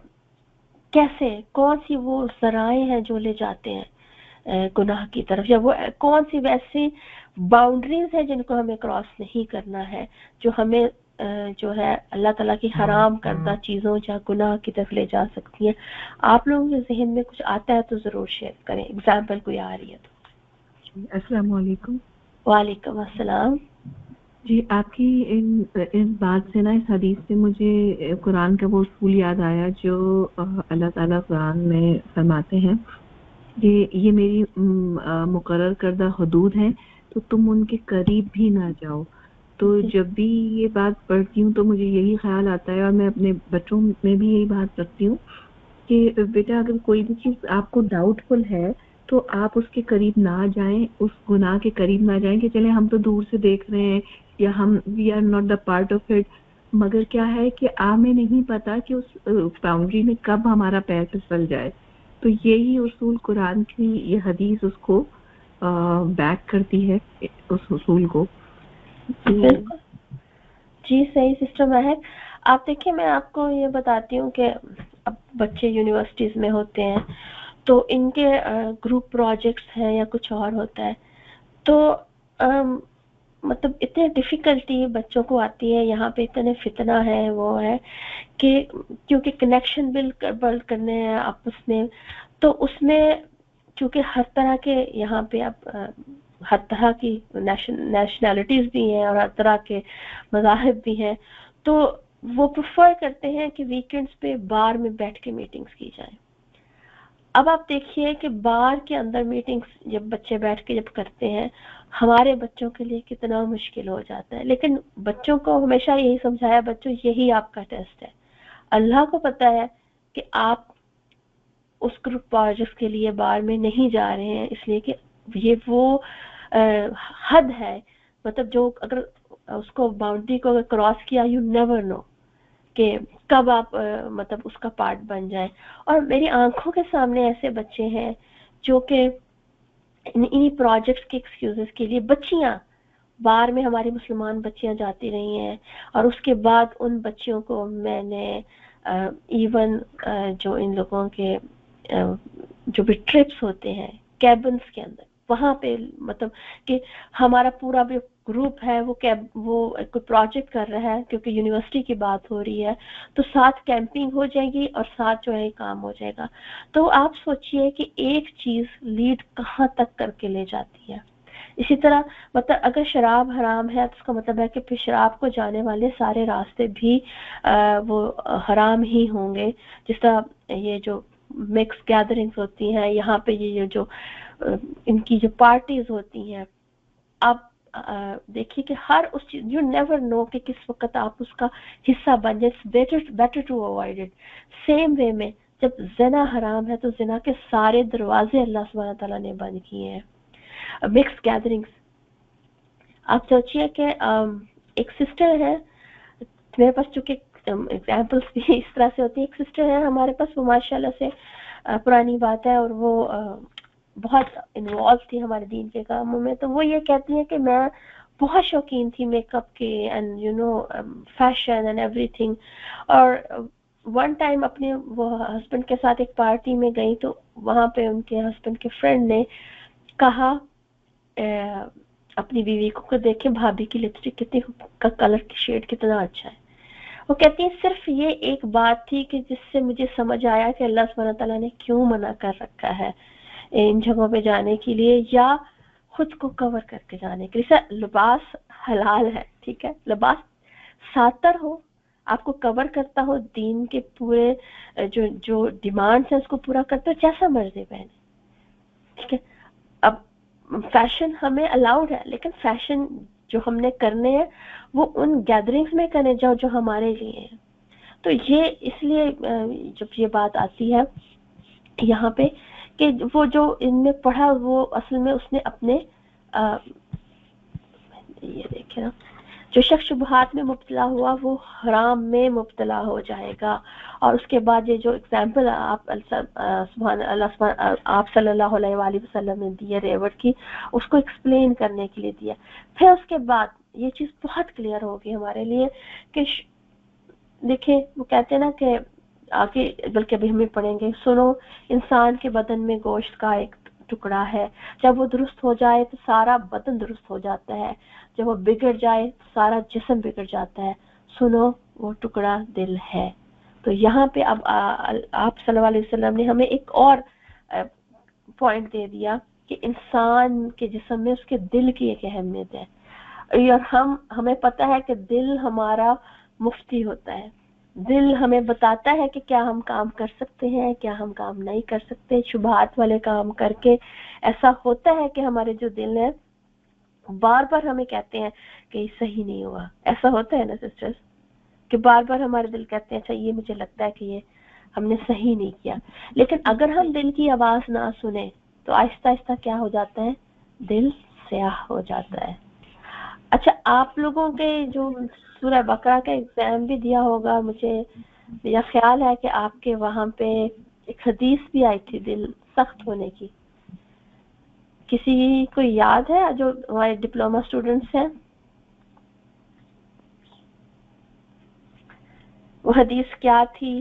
कैसे कौन सी वो ज़राएं हैं जो ले जाते हैं गुनाह की तरफ, या वो कौन सी वैसी बाउंड्रीज है जिनको हमें क्रॉस नहीं करना है, जो हमें जो है अल्लाह ताला की हराम करदा चीज़ों या गुनाह की तरफ ले जा सकती हैं। आप लोगों के जहन में कुछ आता है तो ज़रूर शेयर करें, एग्जाम्पल कोई आ रही है तो। अस्सलाम वालेकुम। वालेकुम अस्सलाम। जी, आपकी इस बात से ना, इस हदीस से मुझे कुरान का वो उसूल याद आया जो अल्लाह ताला कुरान में फरमाते हैं कि ये मेरी मुकर्रर करदा हुदूद हैं तो तुम उनके करीब भी ना जाओ। तो जब भी ये बात पढ़ती हूँ तो मुझे यही ख्याल आता है, और मैं अपने बच्चों में भी यही बात रखती हूँ کہ بیٹا اگر کوئی بھی چیز آپ کو ڈاؤٹفل ہے تو آپ اس کے قریب نہ جائیں، اس گناہ کے قریب نہ جائیں کہ چلیں ہم تو دور سے دیکھ رہے ہیں یا ہم we are not the part of it. مگر کیا ہے کہ ہمیں نہیں پتا کہ اس باؤنڈری میں کب ہمارا پیر پھسل جائے. تو یہی اصول قرآن کی یہ حدیث اس کو بیک کرتی ہے اس اصول کو. بالکل جی صحیح سسٹر مہک. آپ دیکھیں میں آپ کو یہ بتاتی ہوں کہ اب بچے یونیورسٹیز میں ہوتے ہیں تو ان کے گروپ پروجیکٹس ہیں یا کچھ اور ہوتا ہے تو مطلب اتنے ڈیفیکلٹی بچوں کو آتی ہے، یہاں پہ اتنے فتنہ ہے وہ ہے کہ کیونکہ کنیکشن بلڈ کرنے ہیں آپس میں، تو اس میں چونکہ ہر طرح کے یہاں پہ اب ہر طرح کی نیشنلٹیز بھی ہیں اور ہر طرح کے مذاہب بھی ہیں، تو وہ پریفر کرتے ہیں کہ ویکینڈز پہ بار میں بیٹھ کے میٹنگز کی جائیں. اب آپ دیکھیے کہ بار کے اندر میٹنگز جب بچے بیٹھ کے جب کرتے ہیں ہمارے بچوں کے لیے کتنا مشکل ہو جاتا ہے. لیکن بچوں کو ہمیشہ یہی سمجھایا، بچوں یہی آپ کا ٹیسٹ ہے. اللہ کو پتا ہے کہ آپ اس گروپ پروجیکٹ کے لیے بار میں نہیں جا رہے ہیں اس لیے کہ یہ وہ حد ہے، مطلب جو اگر اس کو باؤنڈری کو اگر کراس کیا یو نیور نو کہ کب آپ مطلب اس کا پارٹ بن جائیں. اور میری آنکھوں کے سامنے ایسے بچے ہیں جو کہ انہی پروجیکٹس کے ایکسکیوزز کے لیے بچیاں بار میں ہماری مسلمان بچیاں جاتی رہی ہیں، اور اس کے بعد ان بچیوں کو میں نے ایون جو ان لوگوں کے جو بھی ٹرپس ہوتے ہیں کیبنز کے اندر وہاں پہ مطلب کہ ہمارا پورا بھی گروپ ہے وہ کوئی پروجیکٹ کر رہا ہے کیونکہ یونیورسٹی کی بات ہو رہی ہے تو ساتھ کیمپنگ ہو جائے گی اور ساتھ جو ہے کام ہو جائے گا. تو آپ سوچئے کہ ایک چیز لیڈ کہاں تک کر کے لے جاتی ہے. اسی طرح مطلب اگر شراب حرام ہے تو اس کا مطلب ہے کہ پھر شراب کو جانے والے سارے راستے بھی وہ حرام ہی ہوں گے. جس طرح یہ جو مکس گیدرنگز ہوتی ہیں یہاں پہ یہ جو ان کی جو پارٹیز ہوتی ہیں، آپ دیکھیے کہ ہر اس چیز یو نیور نو کہ کس وقت آپ اس کا حصہ بن جائے. Better to avoid it. Same way میں جب زنا حرام ہے تو زنا کے سارے دروازے اللہ سبحانہ تعالیٰ نے بند کیے ہیں. مکس گیدرنگز آپ سوچئے کہ ایک سسٹر ہے میرے پاس، چونکہ ایگزامپلس بھی اس طرح سے ہوتی ہیں. ایک سسٹر ہے ہمارے پاس، وہ ماشاءاللہ سے پرانی بات ہے اور وہ بہت انوالو تھی ہمارے دین کے کاموں میں. تو وہ یہ کہتی ہیں کہ میں بہت شوقین تھی میک اپ کے and you know fashion and everything. اور ون ٹائم اپنے وہ ہسبینڈ کے ساتھ ایک پارٹی میں گئی تو وہاں پہ ان کے ہسبینڈ کے فرینڈ نے کہا اپنی بیوی کو دیکھے بھابھی کی لپسٹک کتنی کا کلر کی شیڈ کتنا اچھا ہے. وہ کہتی ہیں صرف یہ ایک بات تھی کہ جس سے مجھے سمجھ آیا کہ اللہ سبحانہ تعالیٰ نے کیوں منع کر رکھا ہے ان جگہوں پہ جانے کے لیے یا خود کو کور کر کے جانے کے لیے. لباس حلال ہے، ٹھیک ہے، لباس ساتر ہو، آپ کو کور کرتا ہو، دین کے پورے جو ڈیمانڈس ہیں اس کو پورا کرتا ہو، جیسا مرضی پہنے، ٹھیک ہے. اب فیشن ہمیں الاؤڈ ہے لیکن فیشن جو ہم نے کرنے ہیں وہ ان گیدرنگز میں کرنے جاؤ جو ہمارے لیے ہیں. تو یہ اس لیے جب یہ بات آتی ہے یہاں پہ کہ وہ جو ان میں پڑھا وہ اصل میں اس نے اپنے یہ دیکھیں نا جو شخص شبہات میں مبتلا ہوا وہ حرام میں مبتلا ہو جائے گا. اور اس کے بعد یہ جو اگزامپل آپ سبحان اللہ آپ صلی اللہ علیہ وآلہ وسلم نے دی ہے ریوٹ کی، اس کو ایکسپلین کرنے کے لیے دیا. پھر اس کے بعد یہ چیز بہت کلیئر ہوگی ہمارے لیے کہ دیکھیں وہ کہتے ہیں نا کہ آگے بلکہ ابھی ہمیں پڑھیں گے، سنو انسان کے بدن میں گوشت کا ایک ٹکڑا ہے، جب وہ درست ہو جائے تو سارا بدن درست ہو جاتا ہے، جب وہ بگڑ جائے تو سارا جسم بگڑ جاتا ہے، سنو وہ ٹکڑا دل ہے. تو یہاں پہ اب آپ صلی اللہ علیہ وسلم نے ہمیں ایک اور پوائنٹ دے دیا کہ انسان کے جسم میں اس کے دل کی ایک اہمیت ہے. اور ہمیں پتہ ہے کہ دل ہمارا مفتی ہوتا ہے، دل ہمیں بتاتا ہے کہ کیا ہم کام کر سکتے ہیں کیا ہم کام نہیں کر سکتے. شبہات والے کام کر کے ایسا ہوتا ہے کہ ہمارے جو دل ہے بار بار ہمیں کہتے ہیں کہ یہ صحیح نہیں ہوا. ایسا ہوتا ہے نا سسٹرز کہ بار بار ہمارے دل کہتے ہیں اچھا یہ مجھے لگتا ہے کہ یہ हमने सही नहीं किया। लेकिन अगर हम दिल की आवाज ना सुने तो आहिस्ता आहिस्ता क्या हो जाता है, दिल स्याह हो जाता है। अच्छा, आप लोगों के जो सूरह बकरा का एग्जाम भी दिया होगा, मेरा ख्याल है कि आपके वहां पे एक हदीस भी आई थी दिल सख्त होने की। किसी को याद है जो हमारे डिप्लोमा स्टूडेंट्स हैं? वो हदीस क्या थी?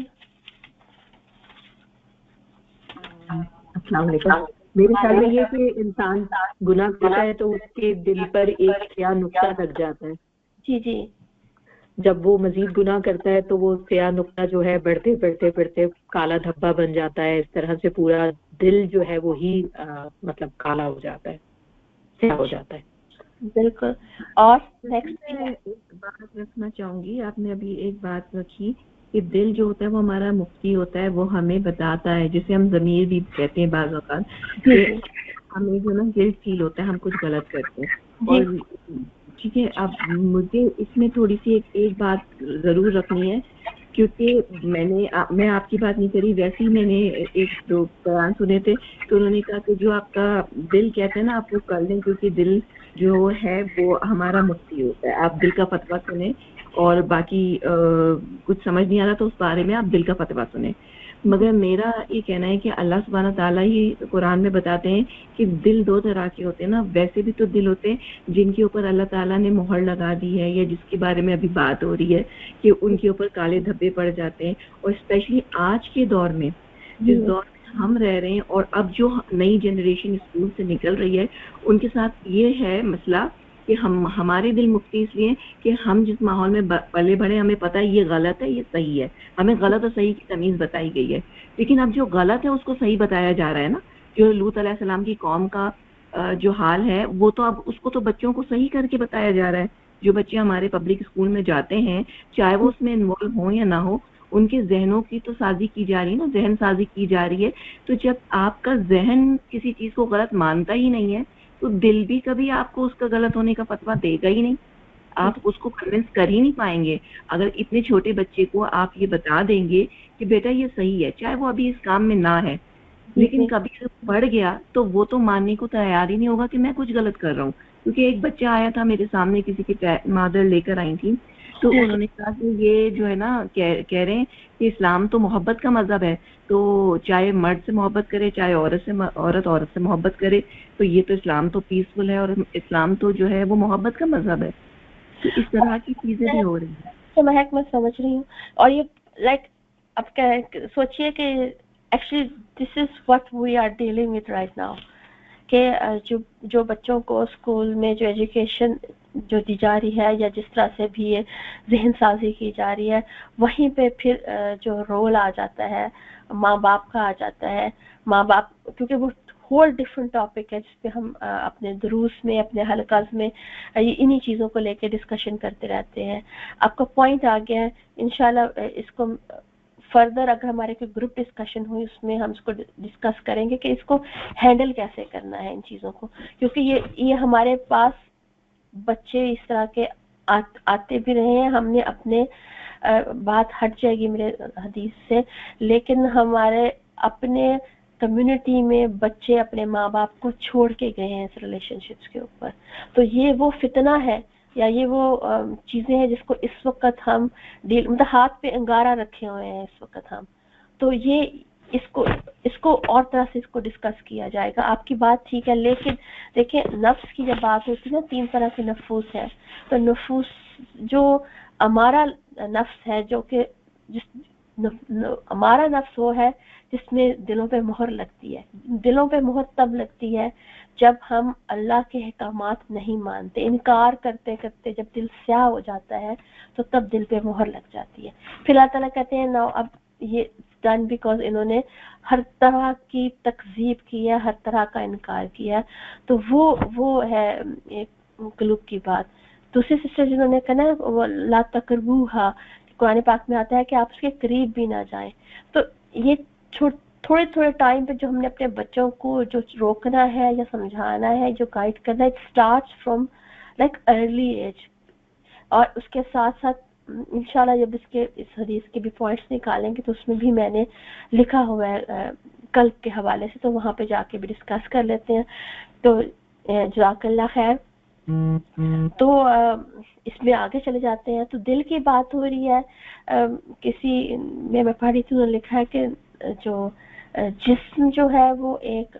अस्सलाम वालेकुम। मेरे ख्याल में ये कि इंसान गुनाह करता है तो उसके दिल पर एक स्याह नुक्ता लग जाता है। जी जी। जब वो मजीद गुनाह करता है तो वो स्याह नुक्ता जो है बढ़ते बढ़ते बढ़ते काला धब्बा बन जाता है। इस तरह से पूरा दिल जो है वो ही मतलब काला हो जाता है, स्याह हो जाता है। बिल्कुल। और नेक्स्ट मैं एक बात रखना चाहूंगी, आपने अभी एक बात रखी कि दिल जो होता है वो हमारा मुफ्ती होता है, वो हमें बताता है, जिसे हम ज़मीर भी कहते हैं बाज़ औक़ात, कि हमें जो ना गिल्ट फील होता है हम कुछ गलत करते हैं। और ठीक है, अब मुझे इसमें थोड़ी सी एक बात जरूर रखनी है, क्योंकि मैं आपकी बात नहीं करी, वैसे ही मैंने एक दो बयान सुने थे तो उन्होंने कहा कि जो आपका दिल कहते हैं ना आप वो कर लें, क्योंकि दिल जो है वो हमारा मुफ्ती होता है। आप दिल का फतवा सुने और बाकी कुछ समझ नहीं आ रहा तो उस बारे में आप दिल का फतवा सुने। मगर मेरा ये कहना है कि अल्लाह सुब्हाना ताला ही कुरान में बताते हैं कि दिल दो तरह के होते हैं ना। वैसे भी तो दिल होते हैं जिनके ऊपर अल्लाह ताला ने मोहर लगा दी है, या जिसके बारे में अभी बात हो रही है कि उनके ऊपर काले धब्बे पड़ जाते हैं। और स्पेशली आज के दौर में, जिस दौर में हम रह रहे हैं और अब जो नई जनरेशन स्कूल से निकल रही है, उनके साथ ये है मसला कि हमारे दिल मुफ्ती इसलिए कि हम जिस माहौल में पले बढ़े, हमें पता है ये गलत है ये सही है, हमें गलत और सही की तमीज बताई गई है। लेकिन अब जो गलत है उसको सही बताया जा रहा है ना। जो लूत अलैहिस्सलाम की कौम का जो हाल है वो तो अब उसको तो बच्चों को सही करके बताया जा रहा है। जो बच्चे हमारे पब्लिक स्कूल में जाते हैं, चाहे वो उसमें इन्वॉल्व हो या ना हो, उनके जहनों की तो साजी की जा रही है ना, जहन साजी की जा रही है। तो जब आपका जहन किसी चीज को गलत मानता ही नहीं है तो दिल भी कभी आपको उसका गलत होने का फतवा देगा ही नहीं। आप उसको कन्विंस कर ही नहीं पाएंगे। अगर इतने छोटे बच्चे को आप ये बता देंगे कि बेटा ये सही है, चाहे वो अभी इस काम में ना है, लेकिन कभी जब बढ़ गया तो वो तो मानने को तैयार ही नहीं होगा कि मैं कुछ गलत कर रहा हूँ। क्योंकि एक बच्चा आया था मेरे सामने, किसी की मादर लेकर आई थी, तो उन्होंने कहा कि ये जो है ना कह रहे हैं कि इस्लाम तो मोहब्बत का मजहब है, तो चाहे मर्द से मोहब्बत करे चाहे औरत से मोहब्बत करे, तो ये तो इस्लाम तो पीसफुल है और इस्लाम तो जो है वो मोहब्बत का मजहब है। तो इस तरह की चीजें भी हो रही हैं। तो महक मैं समझ रही हूँ। और ये लाइक अब सोचिए कि actually this is what we are dealing with right now, कि जो बच्चों को स्कूल में जो एजुकेशन जो दी जा रही है, या जिस तरह से भी ये जहन साजी की जा रही है, वहीं पे फिर जो रोल आ जाता है माँ बाप का आ जाता है। माँ बाप, क्योंकि वो होल डिफरेंट टॉपिक है जिसपे हम अपने दुरूस में, अपने हलकाज में इन्हीं चीज़ों को लेके डिस्कशन करते रहते हैं। आपका पॉइंट आ गया है। इंशाल्लाह इसको फर्दर अगर हमारे कोई ग्रुप डिस्कशन हुई उसमें हम इसको डिस्कस करेंगे कि इसको हैंडल कैसे करना है इन चीज़ों को, क्योंकि ये हमारे पास बच्चे इस तरह के आते भी रहे हैं। हमने अपने बात हट जाएगी मेरे हदीस से, लेकिन हमारे अपने कम्युनिटी में बच्चे अपने माँ बाप को छोड़ के गए हैं इस रिलेशनशिप्स के ऊपर। तो ये वो फितना है या ये वो चीजें हैं जिसको इस वक्त हम मतलब हाथ पे अंगारा रखे हुए हैं इस वक्त हम। तो ये इसको और तरह से इसको डिस्कस किया जाएगा। आपकी बात ठीक है, लेकिन देखिए नफ्स की जब बात होती है ना, 3 तरह के नफूस है। तो नफूस जो हमारा नफ्स है, जो कि हमारा नफ्स वो है जिसमें दिलों पे मोहर लगती है। दिलों पे मोहर तब लगती है जब हम अल्लाह के अहकामात नहीं मानते, इनकार करते करते जब दिल स्याह हो जाता है तो तब दिल पे मोहर लग जाती है। फिर अल्लाह ताला कहते हैं ना, अब ये डन बिकॉज इन्होंने हर तरह की तकजीब की है, हर तरह का इनकार किया। तो वो है एक कलूब की बात। दूसरी सिस्टर जिन्होंने कहा ना वो ला तकरबूहा, कुरान पाक में आता है कि आप उसके करीब भी ना जाएं। तो ये थोड़े थोड़े टाइम पे जो हमने अपने बच्चों को जो रोकना है या समझाना है, जो गाइड करना है, it starts from like early age. और उसके साथ साथ इंशाल्लाह जब इस हदीस के भी पॉइंट्स निकालेंगे तो उसमें भी मैंने लिखा हुआ है कल्ब के हवाले से, तो वहाँ पे जाके भी डिस्कस कर लेते हैं। तो जज़ाकल्लाह खैर। तो इसमें आगे चले जाते हैं। तो दिल की बात हो रही है, किसी में मैं पढ़ी थी, उन्होंने लिखा है कि जो जिस्म जो है वो एक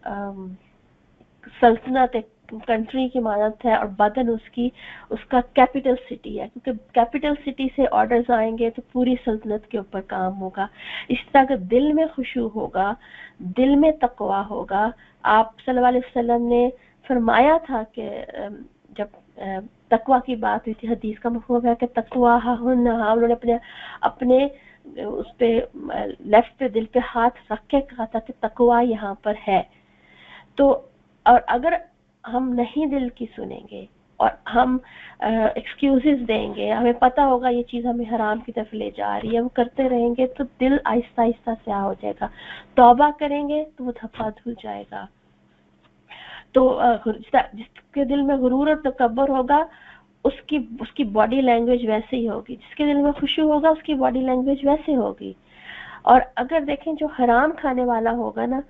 सल्तनत, एक कंट्री की मानत है, और बदन उसका कैपिटल सिटी है, क्योंकि कैपिटल सिटी से ऑर्डर्स आएंगे तो पूरी सल्तनत के ऊपर काम होगा। इस तरह का दिल में खुशू होगा, दिल में तकवा होगा। आप सल्लल्लाहु अलैहि वसल्लम ने फरमाया था कि जब तकवा की बात हुई थी, हदीस का मफ़हूम है कि तकवा उन्होंने अपने उस पे लेफ्ट पे दिल पे हाथ रख के कहा था कि तकवा यहाँ पर है। तो और अगर हम नहीं दिल की सुनेंगे और हम एक्सक्यूजेस देंगे, हमें पता होगा ये चीज़ हमें हराम की तरफ ले जा रही है, वो करते रहेंगे तो दिल आहिस्ता आहिस्ता स्याह हो जाएगा। तौबा करेंगे तो वो धब्बा धुल जाएगा। तो जिसके दिल में गुरूर और तकब्बुर होगा उसकी बॉडी लैंग्वेज वैसे ही होगी, जिसके दिल में खुशू होगा उसकी बॉडी लैंग्वेज वैसे होगी। और अगर देखें जो हराम खाने वाला होगा ना,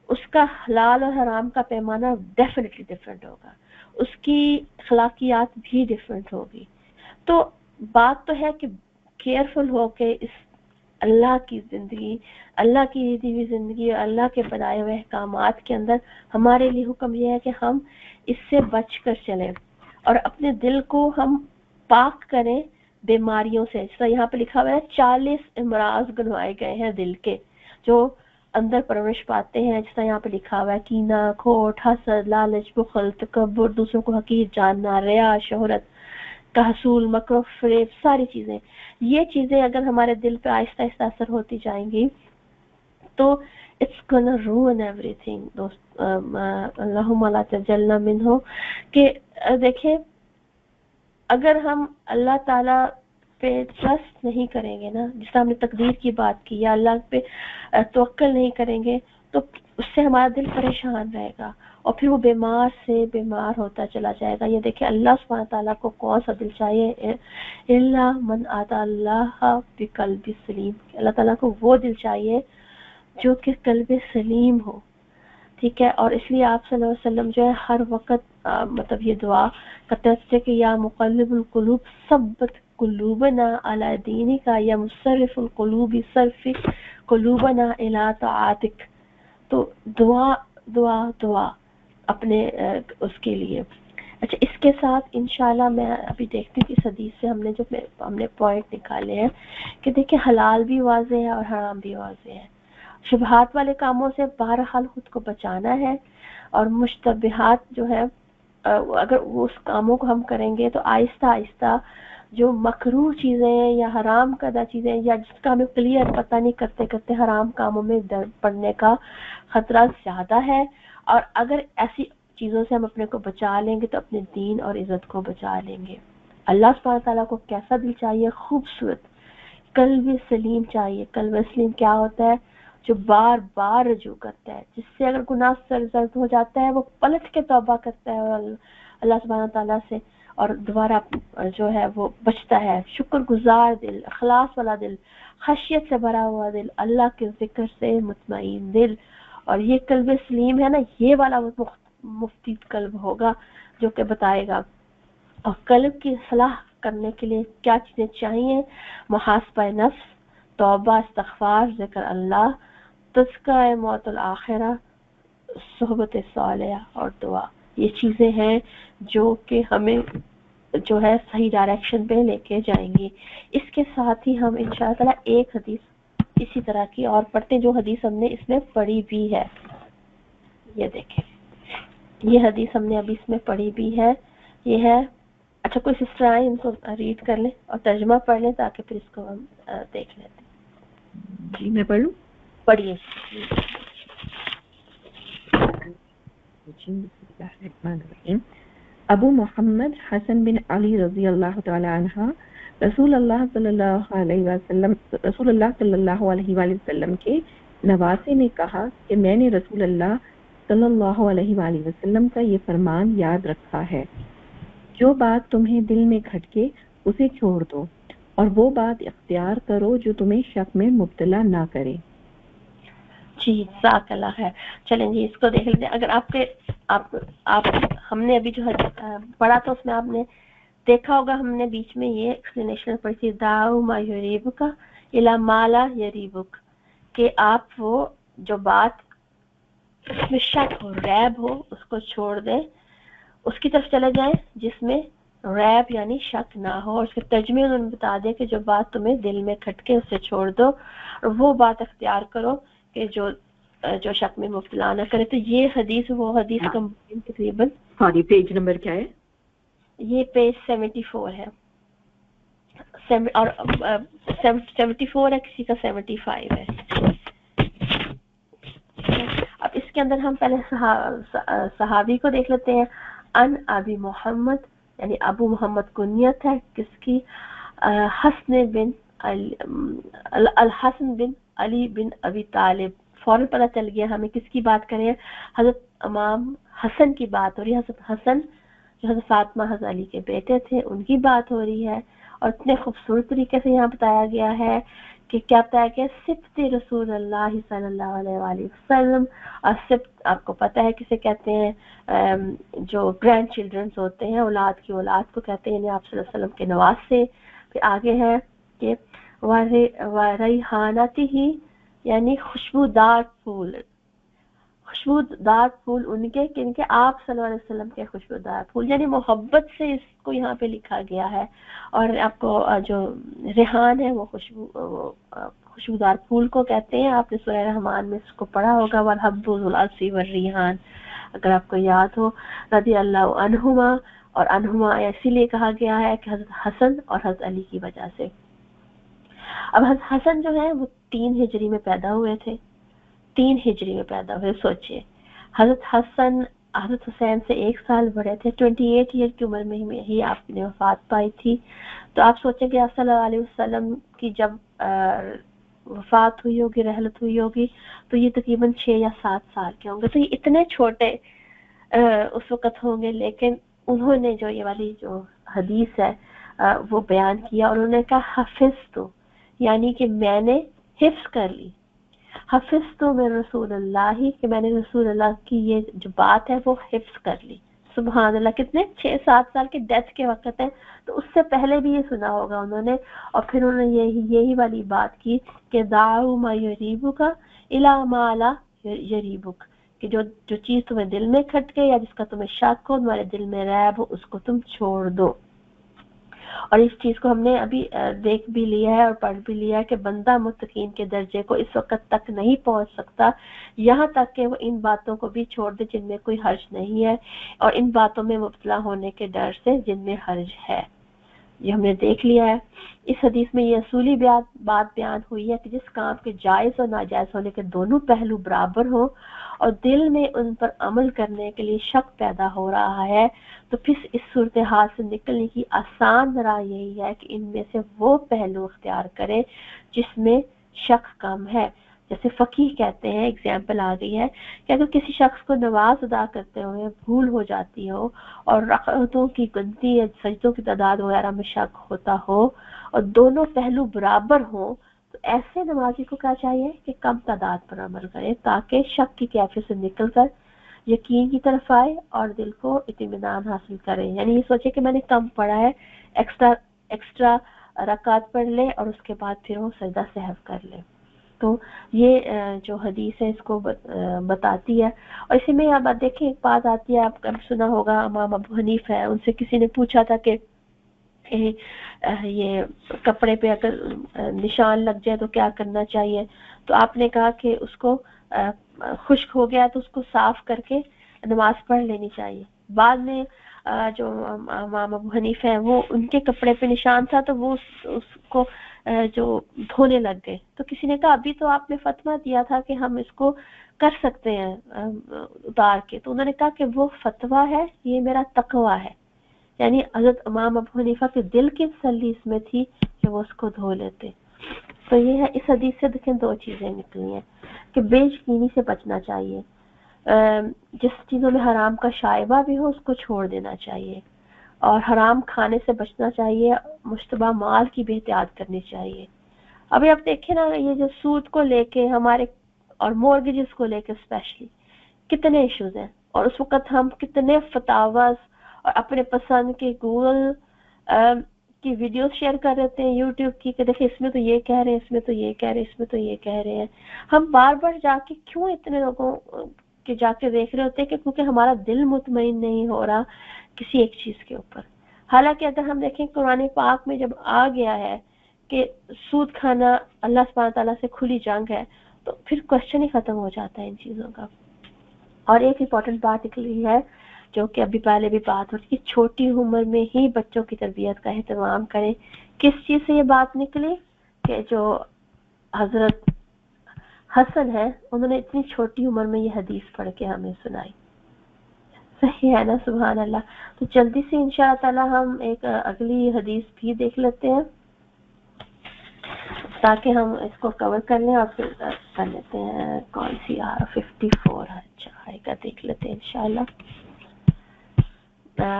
उसका हलाल और हराम का पैमाना डेफिनेटली डिफरेंट होगा, उसकी अखलाकियात भी डिफरेंट होगी। तो बात तो है कि केयरफुल हो के इस अल्लाह की ज़िंदगी, अल्लाह की दी हुई ज़िंदगी, अल्लाह के बनाए हुए अहकामात के अंदर हमारे लिए हुक्म यह है कि हम इससे बच कर चलें और अपने दिल को हम पाक करें बीमारियों से। जैसा यहाँ पे लिखा हुआ है 40 इमराज गिनवाए गए हैं दिल के, जो अंदर परवरिश पाते हैं। जैसा यहाँ पे लिखा हुआ है कीना, खोट, हसद, लालच, बुखल, तकब्बुर, दूसरों को हकीर जानना, रिया, शोहरत का हसूल, मकर, फरेब, सारी चीजें। ये चीजें अगर हमारे दिल पे आहिस्ता आहिस्ता असर होती जाएंगी तो इट्स गोना रूइन एवरीथिंग। दोस्त अल्लाहुम्मा ला तजल्ना मिन्हु कि देखें, अगर हम अल्लाह ताला पे ट्रस्ट नहीं करेंगे ना, जिस हमने तकदीर की बात की, या अल्लाह पे तवक्कल नहीं करेंगे तो उससे हमारा दिल परेशान रहेगा और फिर वो बीमार से बीमार होता चला जाएगा। ये देखिए अल्लाह सुब्हान ताला को कौन सा दिल चाहिए, इल्ला मन आता अल्लाह बिक़ल्बि सलीम। अल्लाह ताला को वो दिल चाहिए जो कि कल्ब सलीम हो, ठीक है। और इसलिए आप सल्लल्लाहु अलैहि वसल्लम जो है हर वक्त मतलब ये दुआ करते थे कि या मुक़ल्लिबुल क़ुलूब सब्बित क़ुलूबना अला दीनिका, या मुसर्रिफुल क़ुलूबि सर्फि क़ुलूबना इला ताअतिक। तो दुआ दुआ दुआ अपने उसके लिए। अच्छा, इसके साथ इंशाल्लाह मैं अभी देखती हूँ इस हदीस से हमने पॉइंट निकाले हैं कि देखिए हलाल भी वाज़ेह है और हराम भी वाज़ेह है। शुबहात वाले कामों से बहरहाल खुद को बचाना है, और मुश्तबिहात जो है अगर उस कामों को हम करेंगे तो आहिस्ता आहिस्ता जो मकरूह चीजें या हराम करदा चीजें या जिसका हमें क्लियर पता नहीं करते करते हराम कामों में पड़ने का खतरा ज्यादा है। और अगर ऐसी चीजों से हम अपने को बचा लेंगे तो अपने दीन और इज्जत को बचा लेंगे। अल्लाह सुब्हान ताला को कैसा दिल चाहिए? खूबसूरत कल्ब सलीम चाहिए। कल्ब सलीम क्या होता है? जो बार बार रजू करता है, जिससे अगर गुनाह सरजद हो जाता है वो पलट के तौबा करता है और अल्लाह सुब्हान ताला से और दोबारा जो है वो बचता है। शुक्रगुजार दिल, अखलास वाला दिल, खशियत से भरा हुआ दिल, अल्लाह के जिक्र से मुतमईन दिल। और ये कल्ब सलीम है ना, ये वाला मुफ्ती कल्ब होगा जो कि बताएगा। और कल्ब की सलाह करने के लिए क्या चीजें चाहिए? मुहासबा नफ्स, तौबा, इस्तिग़फ़ार, ज़िक्र अल्लाह, तज़किया मौतुल आखिरा, सोहबत सालिहा और दुआ। ये चीजें हैं जो कि हमें जो है सही डायरेक्शन पे लेके जाएंगी। इसके साथ ही हम इंशाअल्लाह ताला एक हदीस इसी तरह की और पढ़ते हैं जो हदीस हमने इसमें पढ़ी भी है। ये देखें, ये हदीस हमने अभी इसमें पढ़ी भी है। ये है, अच्छा कोई सिस्टर आए इनको रीड कर लें और तर्जुमा पढ़ लें ताकि फिर इसको हम देख लेते हैं। जी मैं पढ़ूं? पढ़िए। अबू मोहम्मद हसन बिन अली रज़ी अल्लाह तआला अन्हा रसूलुल्लाह सल्लल्लाहु अलैहि वसल्लम के नवासे ने कहा कि मैंने रसूलुल्लाह सल्लल्लाहु अलैहि वसल्लम का ये फरमान याद रखा है, जो बात तुम्हें दिल में खटके उसे छोड़ दो اور وہ بات اختیار کرو جو تمہیں شک میں مبتلا نہ کرے. جی جزاک اللہ خیر. چلیں جی اس کو دیکھ لیتے ہیں. اگر آپ ہم نے ابھی جو ہے پڑھا تو اس میں آپ نے دیکھا ہوگا ہم نے بیچ میں یہ ایکسپلینیشن پڑھی تھی داؤ ما یریبک الا ما لا یریبک، کہ آپ وہ جو بات اس میں شک ہو ریب ہو اس کو چھوڑ دیں، اس کی طرف چلے جائیں جس میں ریب یعنی شک نہ ہو. اور اس کے ترجمے انہوں نے بتا دیا کہ جو بات تمہیں دل میں کھٹکے اسے چھوڑ دو اور وہ بات اختیار کرو کہ جو شک میں مبتلا نہ کرے. تو یہ حدیث وہ حدیث کمبائن تقریباً سوری پیج نمبر کیا ہے؟ یہ پیج 74 ہے اور 74 ہے، کسی کا 75 ہے. اب اس کے اندر ہم پہلے صحابی کو دیکھ لیتے ہیں. ان ابی محمد یعنی ابو محمد کنیت ہے کس کی؟ حسن بن الحسن بن علی بن ابی طالب. فوراً پتہ چل گیا ہمیں کس کی بات کریں، حضرت امام حسن کی بات ہو رہی ہے. حضرت حسن جو حضرت فاطمہ حضرت علی کے بیٹے تھے ان کی بات ہو رہی ہے. اور اتنے خوبصورت طریقے سے یہاں بتایا گیا ہے کہ کیا بتایا گیا، صفت رسول اللہ صلی اللہ علیہ وآلہ وسلم. اور صفت آپ کو پتہ ہے کسے کہتے ہیں؟ جو گرینڈ چلڈرنز ہوتے ہیں، اولاد کی اولاد کو کہتے ہیں، یعنی آپ صلی اللہ علیہ وسلم کے نواز سے. پھر آگے ہے کہ وَرَيْحَانَتِهِ یعنی خوشبودار پھول، خوشبودار پھول ان کے کن کے؟ آپ صلی اللہ علیہ وسلم کے خوشبودار پھول، یعنی محبت سے اس کو یہاں پہ لکھا گیا ہے. اور آپ کو جو ریحان ہے وہ خوشبودار پھول کو کہتے ہیں. آپ نے سورہ رحمان میں اس کو پڑھا ہوگا والحب ذو العصف والریحان، اگر آپ کو یاد ہو. رضی اللہ عنہما، اور عنہما اسی لیے کہا گیا ہے کہ حضرت حسن اور حضرت علی کی وجہ سے. اب حضرت حسن جو ہے وہ 3 ہجری میں پیدا ہوئے تھے، 3 ہجری میں پیدا ہوئے. سوچئے حضرت حسن حضرت حسین سے 1 سال بڑے تھے، 28 ایئر کی عمر میں ہی آپ نے وفات پائی تھی. تو آپ سوچیں کہ آپ صلی اللہ علیہ وسلم کی جب وفات ہوئی ہوگی، رحلت ہوئی ہوگی، تو یہ تقریباً 6 یا 7 سال کے ہوں گے. تو یہ اتنے چھوٹے اس وقت ہوں گے، لیکن انہوں نے جو یہ والی جو حدیث ہے وہ بیان کیا. اور انہوں نے کہا حفظ تو یعنی کہ میں نے حفظ کر لی، حفظ تو میں رسول اللہ کہ میں نے رسول اللہ کی یہ جو بات ہے وہ حفظ کر لی. سبحان اللہ، کتنے 6-7 سال کے ڈیتھ کے وقت ہے. تو اس سے پہلے بھی یہ سنا ہوگا انہوں نے. اور پھر انہوں نے یہی والی بات کی کہ دعو ما یریبک الی ما لا یریبک، کہ جو چیز تمہیں دل میں کھٹکے یا جس کا تمہیں شک ہو، تمہارے دل میں ریب ہو، اس کو تم چھوڑ دو. اور اس چیز کو ہم نے ابھی دیکھ بھی لیا ہے اور پڑھ بھی لیا ہے کہ بندہ متقین کے درجے کو اس وقت تک نہیں پہنچ سکتا یہاں تک کہ وہ ان باتوں کو بھی چھوڑ دے جن میں کوئی حرج نہیں ہے، اور ان باتوں میں مبتلا ہونے کے ڈر سے جن میں حرج ہے. یہ ہم نے دیکھ لیا ہے. اس حدیث میں یہ اصولی بات بیان ہوئی ہے کہ جس کام کے جائز اور ناجائز ہونے کے دونوں پہلو برابر ہوں اور دل میں ان پر عمل کرنے کے لیے شک پیدا ہو رہا ہے، تو پھر اس صورتحال سے نکلنے کی آسان راہ یہی ہے کہ ان میں سے وہ پہلو اختیار کرے جس میں شک کم ہے. جیسے فقیہ کہتے ہیں، اگزامپل آ گئی ہے کہ اگر کسی شخص کو نماز ادا کرتے ہوئے بھول ہو جاتی ہو اور رکعتوں کی گنتی یا سجدوں کی تعداد وغیرہ میں شک ہوتا ہو اور دونوں پہلو برابر ہوں، تو ایسے نمازی کو کیا چاہیے کہ کم تعداد پر عمل کرے تاکہ شک کی کیفیت سے نکل کر یقین کی طرف آئے اور دل کو اطمینان حاصل کرے. یعنی یہ سوچے کہ میں نے کم پڑھا ہے، ایکسٹرا رکعت پڑھ لے اور اس کے بعد پھر وہ سجدہ سہو کر لے. تو یہ جو حدیث ہے اس کو بتاتی ہے. اور اسی میں اب دیکھیں ایک بات آتی ہے، آپ نے سنا ہوگا امام ابو حنیفہ ہے، ان سے کسی نے پوچھا تھا کہ یہ کپڑے پہ اگر نشان لگ جائے تو کیا کرنا چاہیے؟ تو آپ نے کہا کہ اس کو خشک ہو گیا تو اس کو صاف کر کے نماز پڑھ لینی چاہیے. بعد میں جو امام ابو حنیفہ ہیں وہ ان کے کپڑے پہ نشان تھا تو وہ اس کو جو دھونے لگ گئے. تو کسی نے کہا ابھی تو آپ نے فتویٰ دیا تھا کہ ہم اس کو کر سکتے ہیں اتار کے. تو انہوں نے کہا کہ وہ فتویٰ ہے، یہ میرا تقویٰ ہے. یعنی حضرت امام ابو حنیفہ کے دل کی تسلی اس میں تھی کہ وہ اس کو دھو لیتے. تو یہ ہے، اس حدیث سے دیکھیں 2 چیزیں نکلی ہیں کہ بے یقینی سے بچنا چاہیے، جس چیزوں میں حرام کا شائبہ بھی ہو اس کو چھوڑ دینا چاہیے، اور حرام کھانے سے بچنا چاہیے، مشتبہ مال کی بھی احتیاط کرنی چاہیے. ابھی آپ دیکھیں نا یہ جو سود کو لے کے ہمارے اور مورگیجز کو لے کے اسپیشلی کتنے ایشوز ہیں، اور اس وقت ہم کتنے فتاواز اور اپنے پسند کے گوگل کی ویڈیوز شیئر کر رہے ہیں یوٹیوب کی کہ دیکھیں اس میں تو یہ کہہ رہے ہیں، اس میں تو یہ کہہ رہے ہیں، اس میں تو یہ کہہ رہے ہیں. ہم بار بار جا کے کیوں اتنے لوگوں کے جا کے دیکھ رہے ہوتے ہیں کہ کیونکہ ہمارا دل مطمئن نہیں ہو رہا کسی ایک چیز کے اوپر. حالانکہ اگر ہم دیکھیں قرآن پاک میں جب آ گیا ہے کہ سود کھانا اللہ سبحانہ تعالیٰ سے کھلی جنگ ہے تو پھر کوشچن ہی ختم ہو جاتا ہے ان چیزوں کا. اور ایک امپورٹنٹ بات نکلی ہے جو کہ ابھی پہلے بھی بات ہوتی ہے کہ چھوٹی عمر میں ہی بچوں کی تربیت کا اہتمام کریں. کس چیز سے یہ بات نکلی کہ جو حضرت حسن ہے انہوں نے اتنی چھوٹی عمر میں یہ حدیث پڑھ کے ہمیں سنائی. صحیح ہے نا؟ سبحان اللہ. تو جلدی سے انشاءاللہ تعالی ہم ایک اگلی حدیث بھی دیکھ لیتے ہیں تاکہ ہم اس کو کور کر لیں، اور پھر کر لیتے ہیں کون سی 54. اچھا آئے گا، دیکھ لیتے ہیں انشاءاللہ.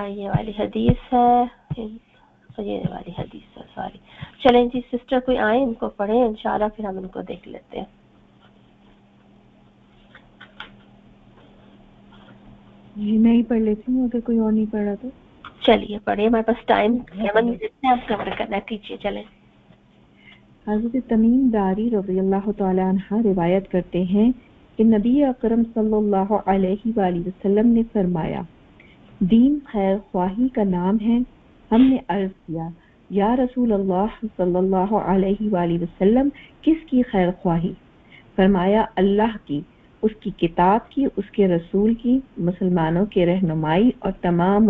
یہ والی حدیث ہے، یہ والی حدیث ہے، سوری. چلیں جی سسٹر کوئی آئیں ان کو پڑھیں انشاءاللہ، پھر ہم ان کو دیکھ لیتے ہیں. جی میں ہی پڑھ لیتی ہوں اگر کوئی اور نہیں پڑھ رہا تو. چلیے پڑھیں، ہمارے پاس ٹائم 7 منٹ ہے، آپ کور کرنا کیجیے. چلیں. حضرت تمیم داری رضی اللہ تعالی عنہ روایت کرتے ہیں کہ نبی اکرم صلی اللہ علیہ وآلہ وسلم نے فرمایا، دین خیر خواہی کا نام ہے. ہم نے عرض کیا، یا رسول اللہ صلی اللہ علیہ وآلہ وسلم کس کی خیر خواہی؟ فرمایا، اللہ کی، اس کی کتاب کی، اس کے رسول کی، مسلمانوں کے رہنمائی اور تمام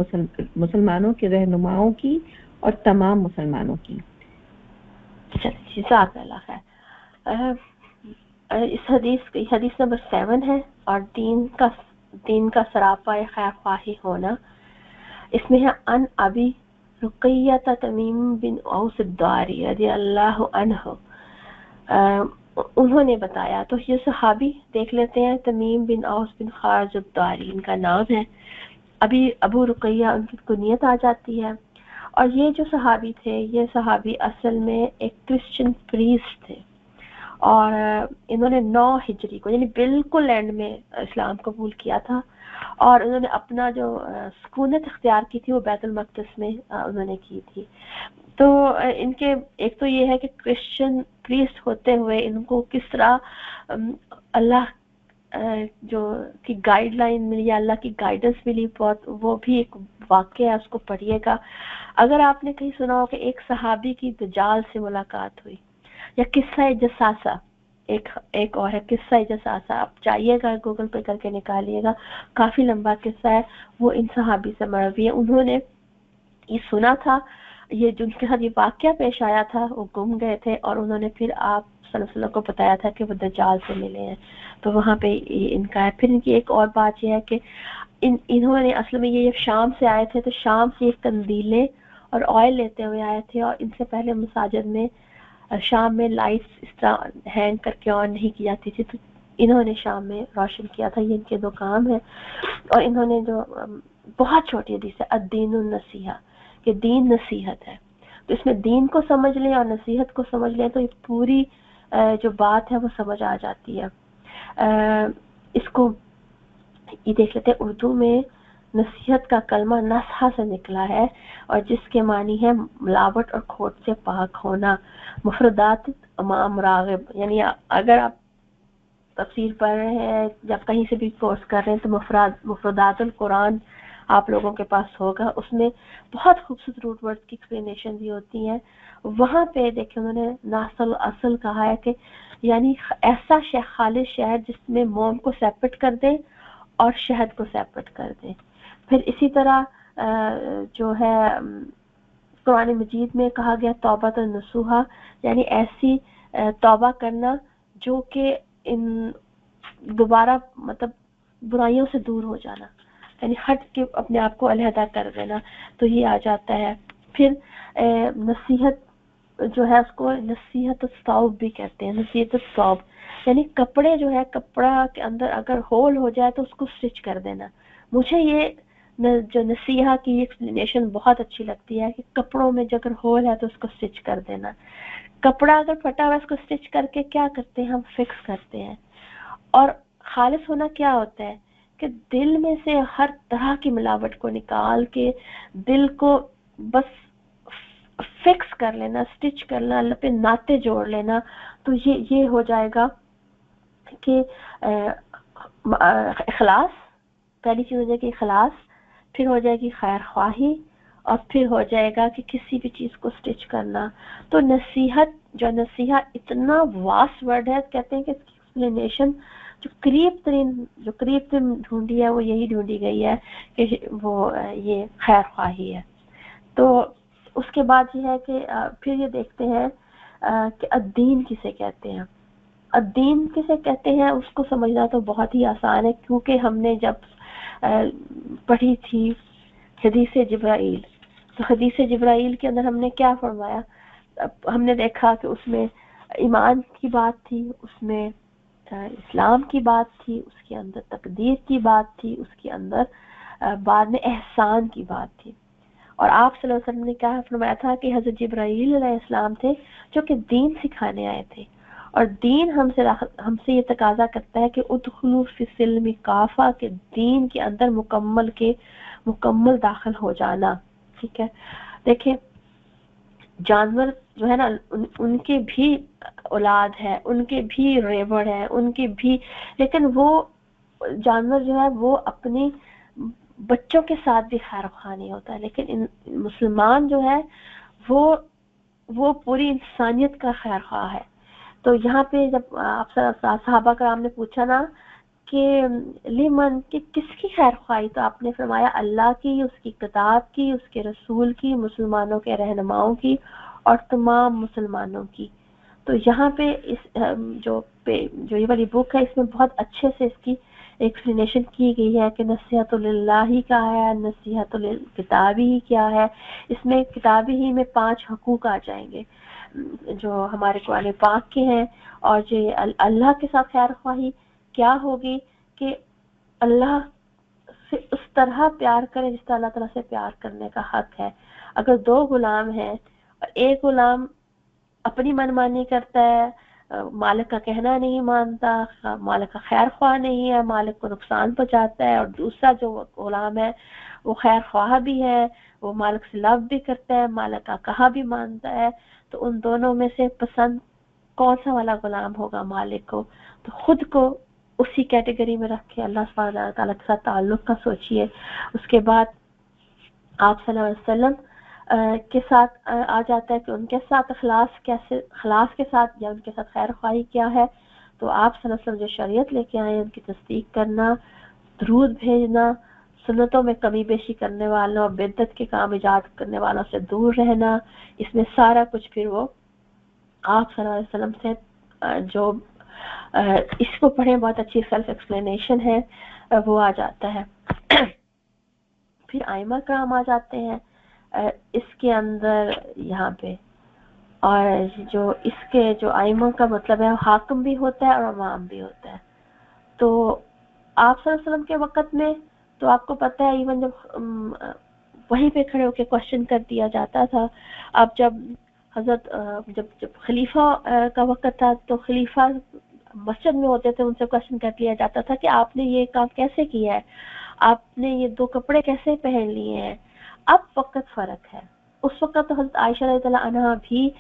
مسلمانوں کے رہنماؤں کی اور تمام مسلمانوں کی. جزاک اللہ خیر. اس حدیث نمبر 7 ہے، اور دین کا سراپا خیر خواہی ہونا. اس میں ہے ان ابی رقیہ تمیم بن اوس الداری رضی اللہ عنہ، انہوں نے بتایا. تو یہ صحابی دیکھ لیتے ہیں، تمیم بن اوس بن خارج الداری ان کا نام ہے. ابھی ابو رقیہ ان کی کنیت آ جاتی ہے. اور یہ جو صحابی تھے، یہ صحابی اصل میں ایک کرسچن پریسٹ تھے، اور انہوں نے 9 ہجری کو یعنی بالکل اینڈ میں اسلام قبول کیا تھا. اور انہوں نے اپنا جو سکونت اختیار کی تھی وہ بیت المقدس میں انہوں نے کی تھی. تو ان کے ایک تو یہ ہے کہ کرسچن پریسٹ ہوتے ہوئے ان کو کس طرح اللہ جو کی گائیڈ لائن ملی، اللہ کی گائیڈنس ملی بہت، وہ بھی ایک واقعہ ہے، اس کو پڑھیے گا. اگر آپ نے کہیں سنا ہو کہ ایک صحابی کی دجال سے ملاقات ہوئی، یا قصہ جساسہ، ایک اور ہے قصہ جساسہ، آپ چاہیے گا گوگل پہ کر کے نکالیے گا، کافی لمبا قصہ ہے، وہ ان صحابی سے مروی ہے. انہوں نے یہ سنا تھا، یہ جن کے ساتھ یہ واقعہ پیش آیا تھا وہ گم گئے تھے، اور انہوں نے پھر آپ صلی اللہ علیہ وسلم کو بتایا تھا کہ وہ دجال سے ملے ہیں. تو وہاں پہ ان کا ہے. پھر ان کی ایک اور بات یہ ہے کہ انہوں نے اصل میں یہ شام سے آئے تھے، تو شام سے قندیلیں اور آئل لیتے ہوئے آئے تھے، اور ان سے پہلے مساجد میں شام میں لائٹس اس طرح ہینگ کر کے آن نہیں کی جاتی تھی، تو انہوں نے شام میں روشن کیا تھا. یہ ان کے 2 کام ہیں. اور انہوں نے جو بہت چھوٹی حدیث ہے الدین النصیحہ، کہ دین نصیحت ہے. تو اس میں دین کو سمجھ لیں اور نصیحت کو سمجھ لیں تو یہ پوری جو بات ہے وہ سمجھ آ جاتی ہے. اس کو یہ دیکھ لیتے ہیں، اردو میں نصیحت کا کلمہ نصحہ سے نکلا ہے، اور جس کے معنی ہے ملاوٹ اور کھوٹ سے پاک ہونا. مفردات امام راغب، یعنی اگر آپ تفسیر پڑھ رہے ہیں یا کہیں سے بھی کورس کر رہے ہیں تو مفردات القرآن آپ لوگوں کے پاس ہوگا، اس میں بہت خوبصورت روٹ ورڈ کی ایکسپلینیشن بھی ہوتی ہیں. وہاں پہ دیکھیں انہوں نے ناصل اصل کہا ہے کہ یعنی ایسا خالص شہد جس میں موم کو سیپریٹ کر دیں اور شہد کو سیپریٹ کر دیں. پھر اسی طرح جو ہے قرآن مجید میں کہا گیا توبہ النصوحہ، یعنی ایسی توبہ کرنا جو کہ ان دوبارہ مطلب برائیوں سے دور ہو جانا، یعنی ہٹ کے اپنے آپ کو علیحدہ کر دینا، تو یہ آ جاتا ہے. پھر نصیحت جو ہے اس کو نصیحت الثوب بھی کہتے ہیں. نصیحت الثوب یعنی کپڑے جو ہے، کپڑا کے اندر اگر ہول ہو جائے تو اس کو سٹچ کر دینا. مجھے یہ जो नसीहा की एक्सप्लेनेशन बहुत अच्छी लगती है कि कपड़ों में अगर होल है तो उसको स्टिच कर देना। कपड़ा अगर फटा हुआ है उसको स्टिच करके क्या करते हैं हम, फिक्स करते हैं। और खालिस होना क्या होता है कि दिल में से हर तरह की मिलावट को निकाल के दिल को बस फिक्स कर लेना, स्टिच करना, अल्लाह पे नाते जोड़ लेना। तो ये हो जाएगा कि इखलास, पहली चीज हो जाएगी इखलास, फिर हो जाएगी खैर ख्वाही, और फिर हो जाएगा कि किसी भी चीज को स्टिच करना। तो नसीहत, जो नसीहा इतना वास्ट वर्ड है, कहते हैं कि इसकी एक्सप्लेनेशन जो करीब ढूंढी है वो यही ढूंढी गई है कि वो ये खैर ख्वाही है। तो उसके बाद ये है कि फिर ये देखते हैं कि अद्दीन किसे कहते हैं। अद्दीन किसे कहते हैं उसको समझना तो बहुत ही आसान है, क्योंकि हमने जब पढ़ी थी हदीस जिब्राइल, तो हदीस जिब्राइल के अंदर हमने क्या फरमाया, हमने देखा कि उसमें ईमान की बात थी, उसमें इस्लाम की बात थी, उसके अंदर तकदीर की बात थी, उसके अंदर बाद में एहसान की बात थी। और आप सल्लल्लाहु अलैहि वसल्लम ने क्या फरमाया था कि हज़रत जिब्राइल अलैहिस्सलाम थे जो कि दीन सिखाने आए थे, और दीन हमसे ये तकाजा करता है कि उदखुलू फिस्सिल्मी काफा, के दीन के अंदर मुकम्मल दाखिल हो जाना। ठीक है, देखिए जानवर जो है ना, उनके भी औलाद है, उनके भी रेवड़ है, उनके भी, लेकिन वो जानवर जो है वो अपने बच्चों के साथ भी खैर खा नहीं होता है, लेकिन मुसलमान जो है वो पूरी इंसानियत का खैर खा है। तो यहाँ पे जब आप सहाबा कराम ने पूछा ना कि लिमन, कि किसकी खैर ख्वाही, तो आपने फरमाया अल्लाह की, उसकी किताब की, उसके रसूल की, मुसलमानों के रहनुमाओं की और तमाम मुसलमानों की। तो यहाँ पे इस जो ये वाली बुक है इसमें बहुत अच्छे से इसकी एक्सप्लेनेशन की गई है कि नसीहतुल लिल्लाही क्या है, नसीहतुल किताबी ही क्या है। इसमें किताबी ही में 5 हकूक आ जाएंगे जो हमारे कुरान पाक के हैं, और जो अल्लाह के साथ खैर ख्वाही क्या होगी कि अल्लाह से उस तरह प्यार करें जिस तरह अल्लाह ताला से प्यार करने का हक है। अगर 2 गुलाम हैं और एक गुलाम अपनी मनमानी करता है, मालिक का कहना नहीं मानता, मालिक का खैर ख्वाह नहीं है, मालिक को नुकसान पहुंचाता है, और दूसरा जो गुलाम है वो खैर ख्वाह भी है, वो मालिक से लव भी करता है, मालिक का कहा भी मानता है, तो उन दोनों में से पसंद कौन सा वाला गुलाम होगा मालिक को? तो खुद को उसी कैटेगरी में रख के अल्लाह सुब्हानहू व तआला के साथ ताल्लुक का सोचिए। उसके बाद आप सल्लल्लाहु अलैहि वसल्लम के साथ आ जाता है कि उनके साथ अखलास के साथ या उनके साथ खैर ख्वाही क्या है। तो आप सल्लल्लाहु अलैहि वसल्लम जो शरीयत लेके आए उनकी तस्दीक करना, दरूद भेजना, सुन्नतों में कमी बेशी करने वालों और बिदअत के काम इजाद करने वालों से दूर रहना, इसमें सारा कुछ फिर वो आप सल्लल्लाहु अलैहि वसल्लम से जो इसको पढ़े बहुत अच्छी सेल्फ एक्सप्लेनेशन है वो आ जाता है। फिर आइमा कराम आ जाते हैं इसके अंदर यहाँ पे, और जो इसके जो आइमा का मतलब है हाकिम भी होता है और इमाम भी होता है। तो आप सल्लल्लाहु अलैहि वसल्लम के वक़्त में तो आपको पता है इवन जब वहीं पे खड़े होकर क्वेश्चन कर दिया जाता था। अब जब हजरत जब खलीफा का वक़्त था तो खलीफा मस्जिद में होते थे, उनसे क्वेश्चन कर लिया जाता था कि आपने ये काम कैसे किया है, आपने ये 2 कपड़े कैसे पहन लिए हैं। अब वक़्त फर्क है, उस वक़्त तो हज़रत आयशा रज़ियल्लाहु अन्हा भी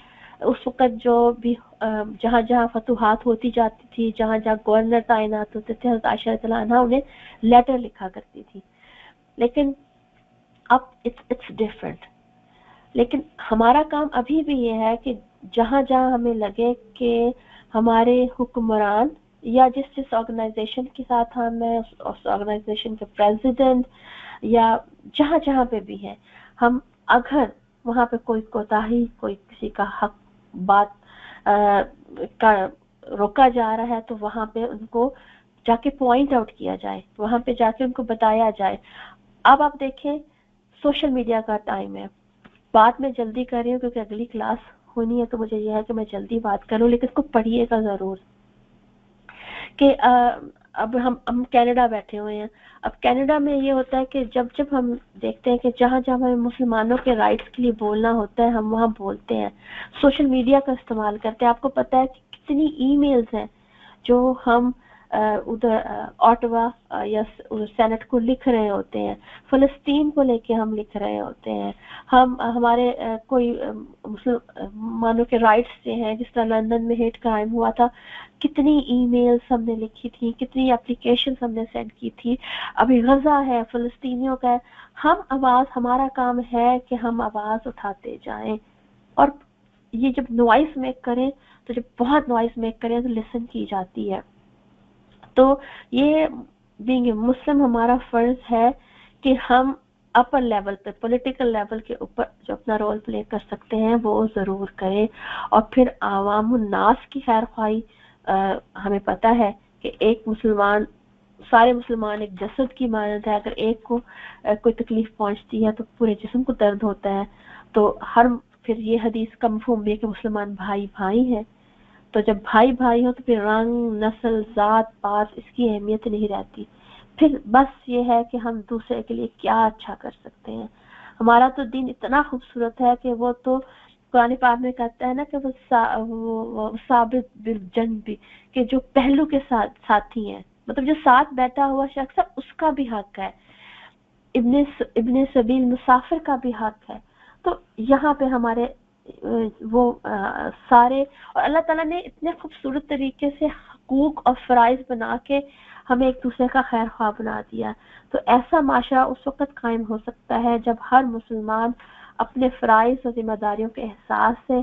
उस वक़्त जो भी जहाँ जहाँ फतुहात होती जाती थी, जहाँ जहाँ गवर्नर तैनात होते थे, हज़रत आयशा रज़ियल्लाहु अन्हा उन्हें लेटर लिखा करती थी। लेकिन अब इट्स डिफरेंट। लेकिन हमारा काम अभी भी ये है कि जहाँ जहाँ हमें लगे कि हमारे हुक्मरान या जिस ऑर्गेनाइजेशन के साथ हम हैं उस ऑर्गेनाइजेशन के प्रेसिडेंट या जहाँ जहाँ पे भी है, हम अगर वहाँ पे कोई कोताही, कोई किसी का हक बात का रोका जा रहा है तो वहाँ पे उनको जाके पॉइंट आउट किया जाए, वहाँ पे जाके उनको बताया जाए। अब आप देखें सोशल मीडिया का टाइम है, बात मैं जल्दी कर रही हूँ क्योंकि अगली क्लास होनी है, तो मुझे यह है कि मैं जल्दी बात करूँ, लेकिन इसको पढ़िएगा जरूर कि अब हम कनाडा बैठे हुए हैं। अब कनाडा में ये होता है कि जब जब हम देखते हैं कि जहाँ जहाँ हमें मुसलमानों के राइट्स के लिए बोलना होता है हम वहाँ बोलते हैं, सोशल मीडिया का इस्तेमाल करते हैं। आपको पता है कि कितनी ईमेल्स हैं जो हम उधर ऑटवा या सेनेट को लिख रहे होते हैं, फलस्तीन को लेके हम लिख रहे होते हैं, हम हमारे कोई मुसलमानों के राइट्स से हैं, जिस तरह लंदन में हेट क्राइम हुआ था, कितनी ईमेल्स हमने लिखी थी, कितनी एप्लीकेशंस हमने सेंड की थी। अभी गजा है, फलस्तीनियों का है, हम आवाज, हमारा काम है कि हम आवाज उठाते जाएं। और ये जब नॉइस मेक करें तो जब बहुत नॉइस मेक करें तो लिसन की जाती है। तो ये बीइंग मुस्लिम हमारा फर्ज है कि हम अपर लेवल पे, पॉलिटिकल लेवल के ऊपर जो अपना रोल प्ले कर सकते हैं वो जरूर करें। और फिर आवामुन नास की खैर ख्वाही, हमें पता है कि एक मुसलमान, सारे मुसलमान एक जसद की मानत है, अगर एक को कोई तकलीफ पहुंचती है तो पूरे जिस्म को दर्द होता है। तो फिर ये हदीस का मफहूम भी है कि मुसलमान भाई भाई हैं। तो जब भाई भाई हो तो फिर रंग, नस्ल, जात पात इसकी अहमियत नहीं रहती। फिर बस ये है कि हम दूसरे के लिए क्या अच्छा कर सकते हैं। हमारा तो दीन इतना खूबसूरत है कि वो तो कुरान पाक में कहता है ना कि वो साबित बिल जन्बी, कि जो पहलू के साथी हैं, मतलब जो साथ बैठा हुआ शख्स है उसका भी हक है, इब्ने सबील मुसाफिर का भी हक है। तो यहाँ पे हमारे वो सारे, और अल्लाह ताला ने इतने खूबसूरत तरीके से हकूक और फराइज बना के हमें एक दूसरे का खैर ख्वाह बना दिया। तो ऐसा माशरा उस वक्त कायम हो सकता है जब हर मुसलमान अपने फराइज और जिम्मेदारियों के एहसास से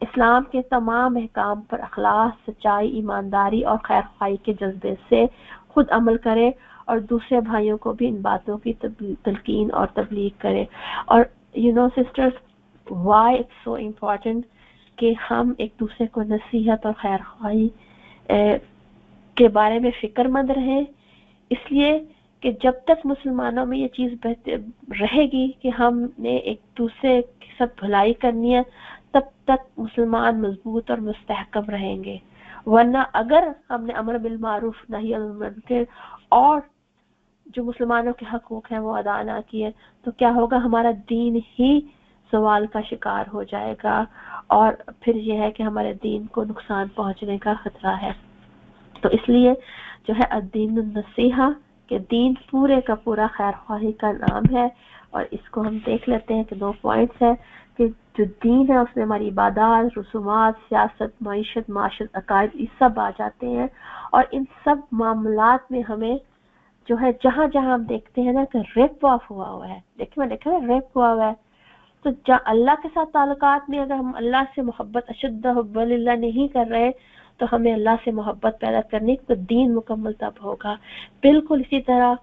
इस्लाम के तमाम अहकाम पर अखलास, सच्चाई, ईमानदारी और खैर ख्वाही के जज्बे से खुद अमल करे और दूसरे भाइयों को भी इन बातों की तलकीन और तबलीग करे। और you know sisters, why it's so important कि हम एक दूसरे को नसीहत और खैर ख्वाही के बारे में फिक्रमंद रहें, इसलिए कि जब तक मुसलमानों में ये चीज़ रहेगी कि हमने एक दूसरे के साथ भलाई करनी है, तब तक मुसलमान मजबूत और मुस्तहकम रहेंगे। वरना अगर हमने अमर बिल मारूफ नही अनिल मुनकर और जो मुसलमानों के हकूक हैं वो अदा ना किए तो क्या होगा, हमारा दीन ही सवाल का शिकार हो जाएगा और फिर यह है कि हमारे दीन को नुकसान पहुंचने का खतरा है। तो इसलिए जो है अद्दीन नसीहा के दीन पूरे का पूरा खैर ख्वाही का नाम है। और इसको हम देख लेते हैं कि 2 पॉइंट्स है कि जो दीन है उसमें हमारी इबादत, रसूमात, सियासत, मईशत, माशरत, अकायद, ये सब आ जाते हैं। और इन सब मामलात में हमें जो है जहाँ जहाँ हम देखते हैं ना कि रेप ऑफ हुआ है, देखिए मैं देखा है रेप हुआ है, तो जहाँ अल्लाह के साथ ताल्लुकात में अगर हम अल्लाह से मोहब्बत अशद्द हुब्बिल्लाह नहीं कर रहे तो हमें अल्लाह से मोहब्बत पैदा करने तो दीन मुकम्मल तब होगा। बिल्कुल इसी तरह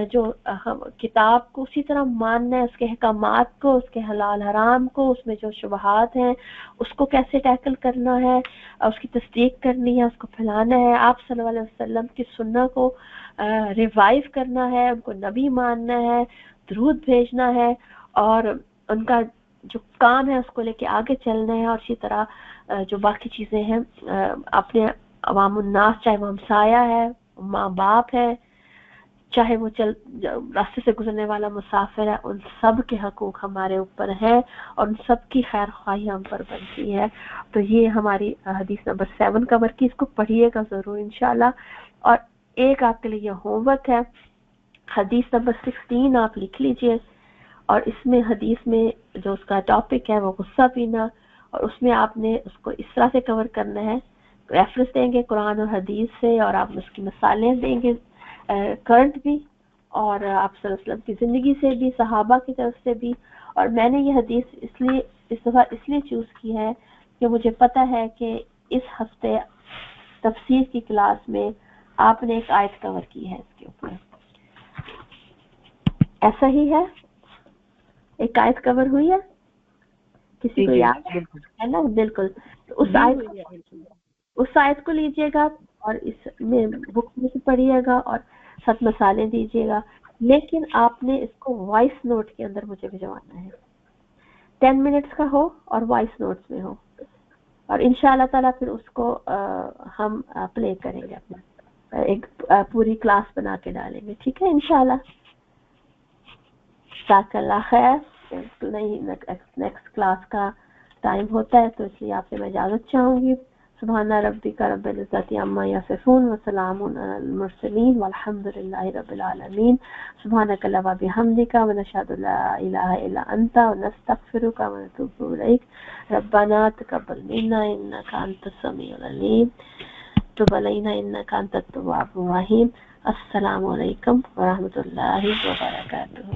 जो हम किताब को उसी तरह मानना है, उसके अहकामात को, उसके हलाल हराम को, उसमें जो शुबहात हैं उसको कैसे टैकल करना है, उसकी तस्दीक करनी है, उसको फैलाना है, आप सल्लल्लाहु अलैहि वसल्लम की सुन्नत को रिवाइव करना है, उनको नबी मानना है, दरूद भेजना है और उनका जो काम है उसको लेके आगे चलना है। और इसी तरह जो बाकी चीजें हैं अपने अवामुन्नास, चाहे वो हमसाया है, माँ बाप है, चाहे वो रास्ते से गुजरने वाला मुसाफिर है, उन सब के हकूक हमारे ऊपर है और उन सब की खैर ख्वाही हम पर बनती है। तो ये हमारी हदीस नंबर 7 कवर की, इसको पढ़िएगा जरूर इंशाल्लाह। और एक आपके लिए होमवर्क है, हदीस नंबर 16 आप लिख लीजिए और इसमें हदीस में जो उसका टॉपिक है वो गुस्सा पीना, और उसमें आपने उसको इस तरह से कवर करना है, रेफरेंस देंगे कुरान और हदीस से और आप उसकी मिसालें देंगे करंट भी और आप सल्लल्लाहु अलैहि वसल्लम की जिंदगी से भी, सहाबा की तरफ से भी। और मैंने ये हदीस इसलिए इस दफा इसलिए चूज की है कि मुझे पता है कि इस हफ्ते तफसीर की क्लास में आपने एक आयत कवर की है इसके ऊपर, ऐसा ही है, एक आयत कवर हुई है, किसी को याद है ना? बिल्कुल, तो उस आयत को लीजिएगा और इसमें बुक में से पढ़िएगा और 7 मसाले दीजिएगा, लेकिन आपने इसको वॉइस नोट के अंदर मुझे भिजवाना है, 10 मिनट्स का हो और वॉइस नोट्स में हो, और इंशाअल्लाह ताला फिर उसको हम प्ले करेंगे अपना एक पूरी क्लास बना के डालेंगे, ठीक है इंशाल्लाह। जज़ाकल्लाह खैर। नहीं, नेक्स्ट क्लास का टाइम होता है तो इसलिए आपसे मैं इजाज़त चाहूँगी। सुब्हाना रब्बिका रब्बिल इज़्ज़ति अम्मा यसिफून व सलामुन अलल मुरसलीन वल्हम्दुलिल्लाहि रब्बिल आलमीन। सुब्हानकल्लाह व बिहम्दिका व नशहदु ला इलाहा इल्ला अंता व नस्तगफिरुका व नतूबु इलैक। रब्बना तक़ब्बल मिन्ना इन्नका अंतस समीउल अलीम तब अलैना इन्नका अंतत तव्वाबुर रहीम। अस्सलामु अलैकुम व रहमतुल्लाहि व बरकातुहू।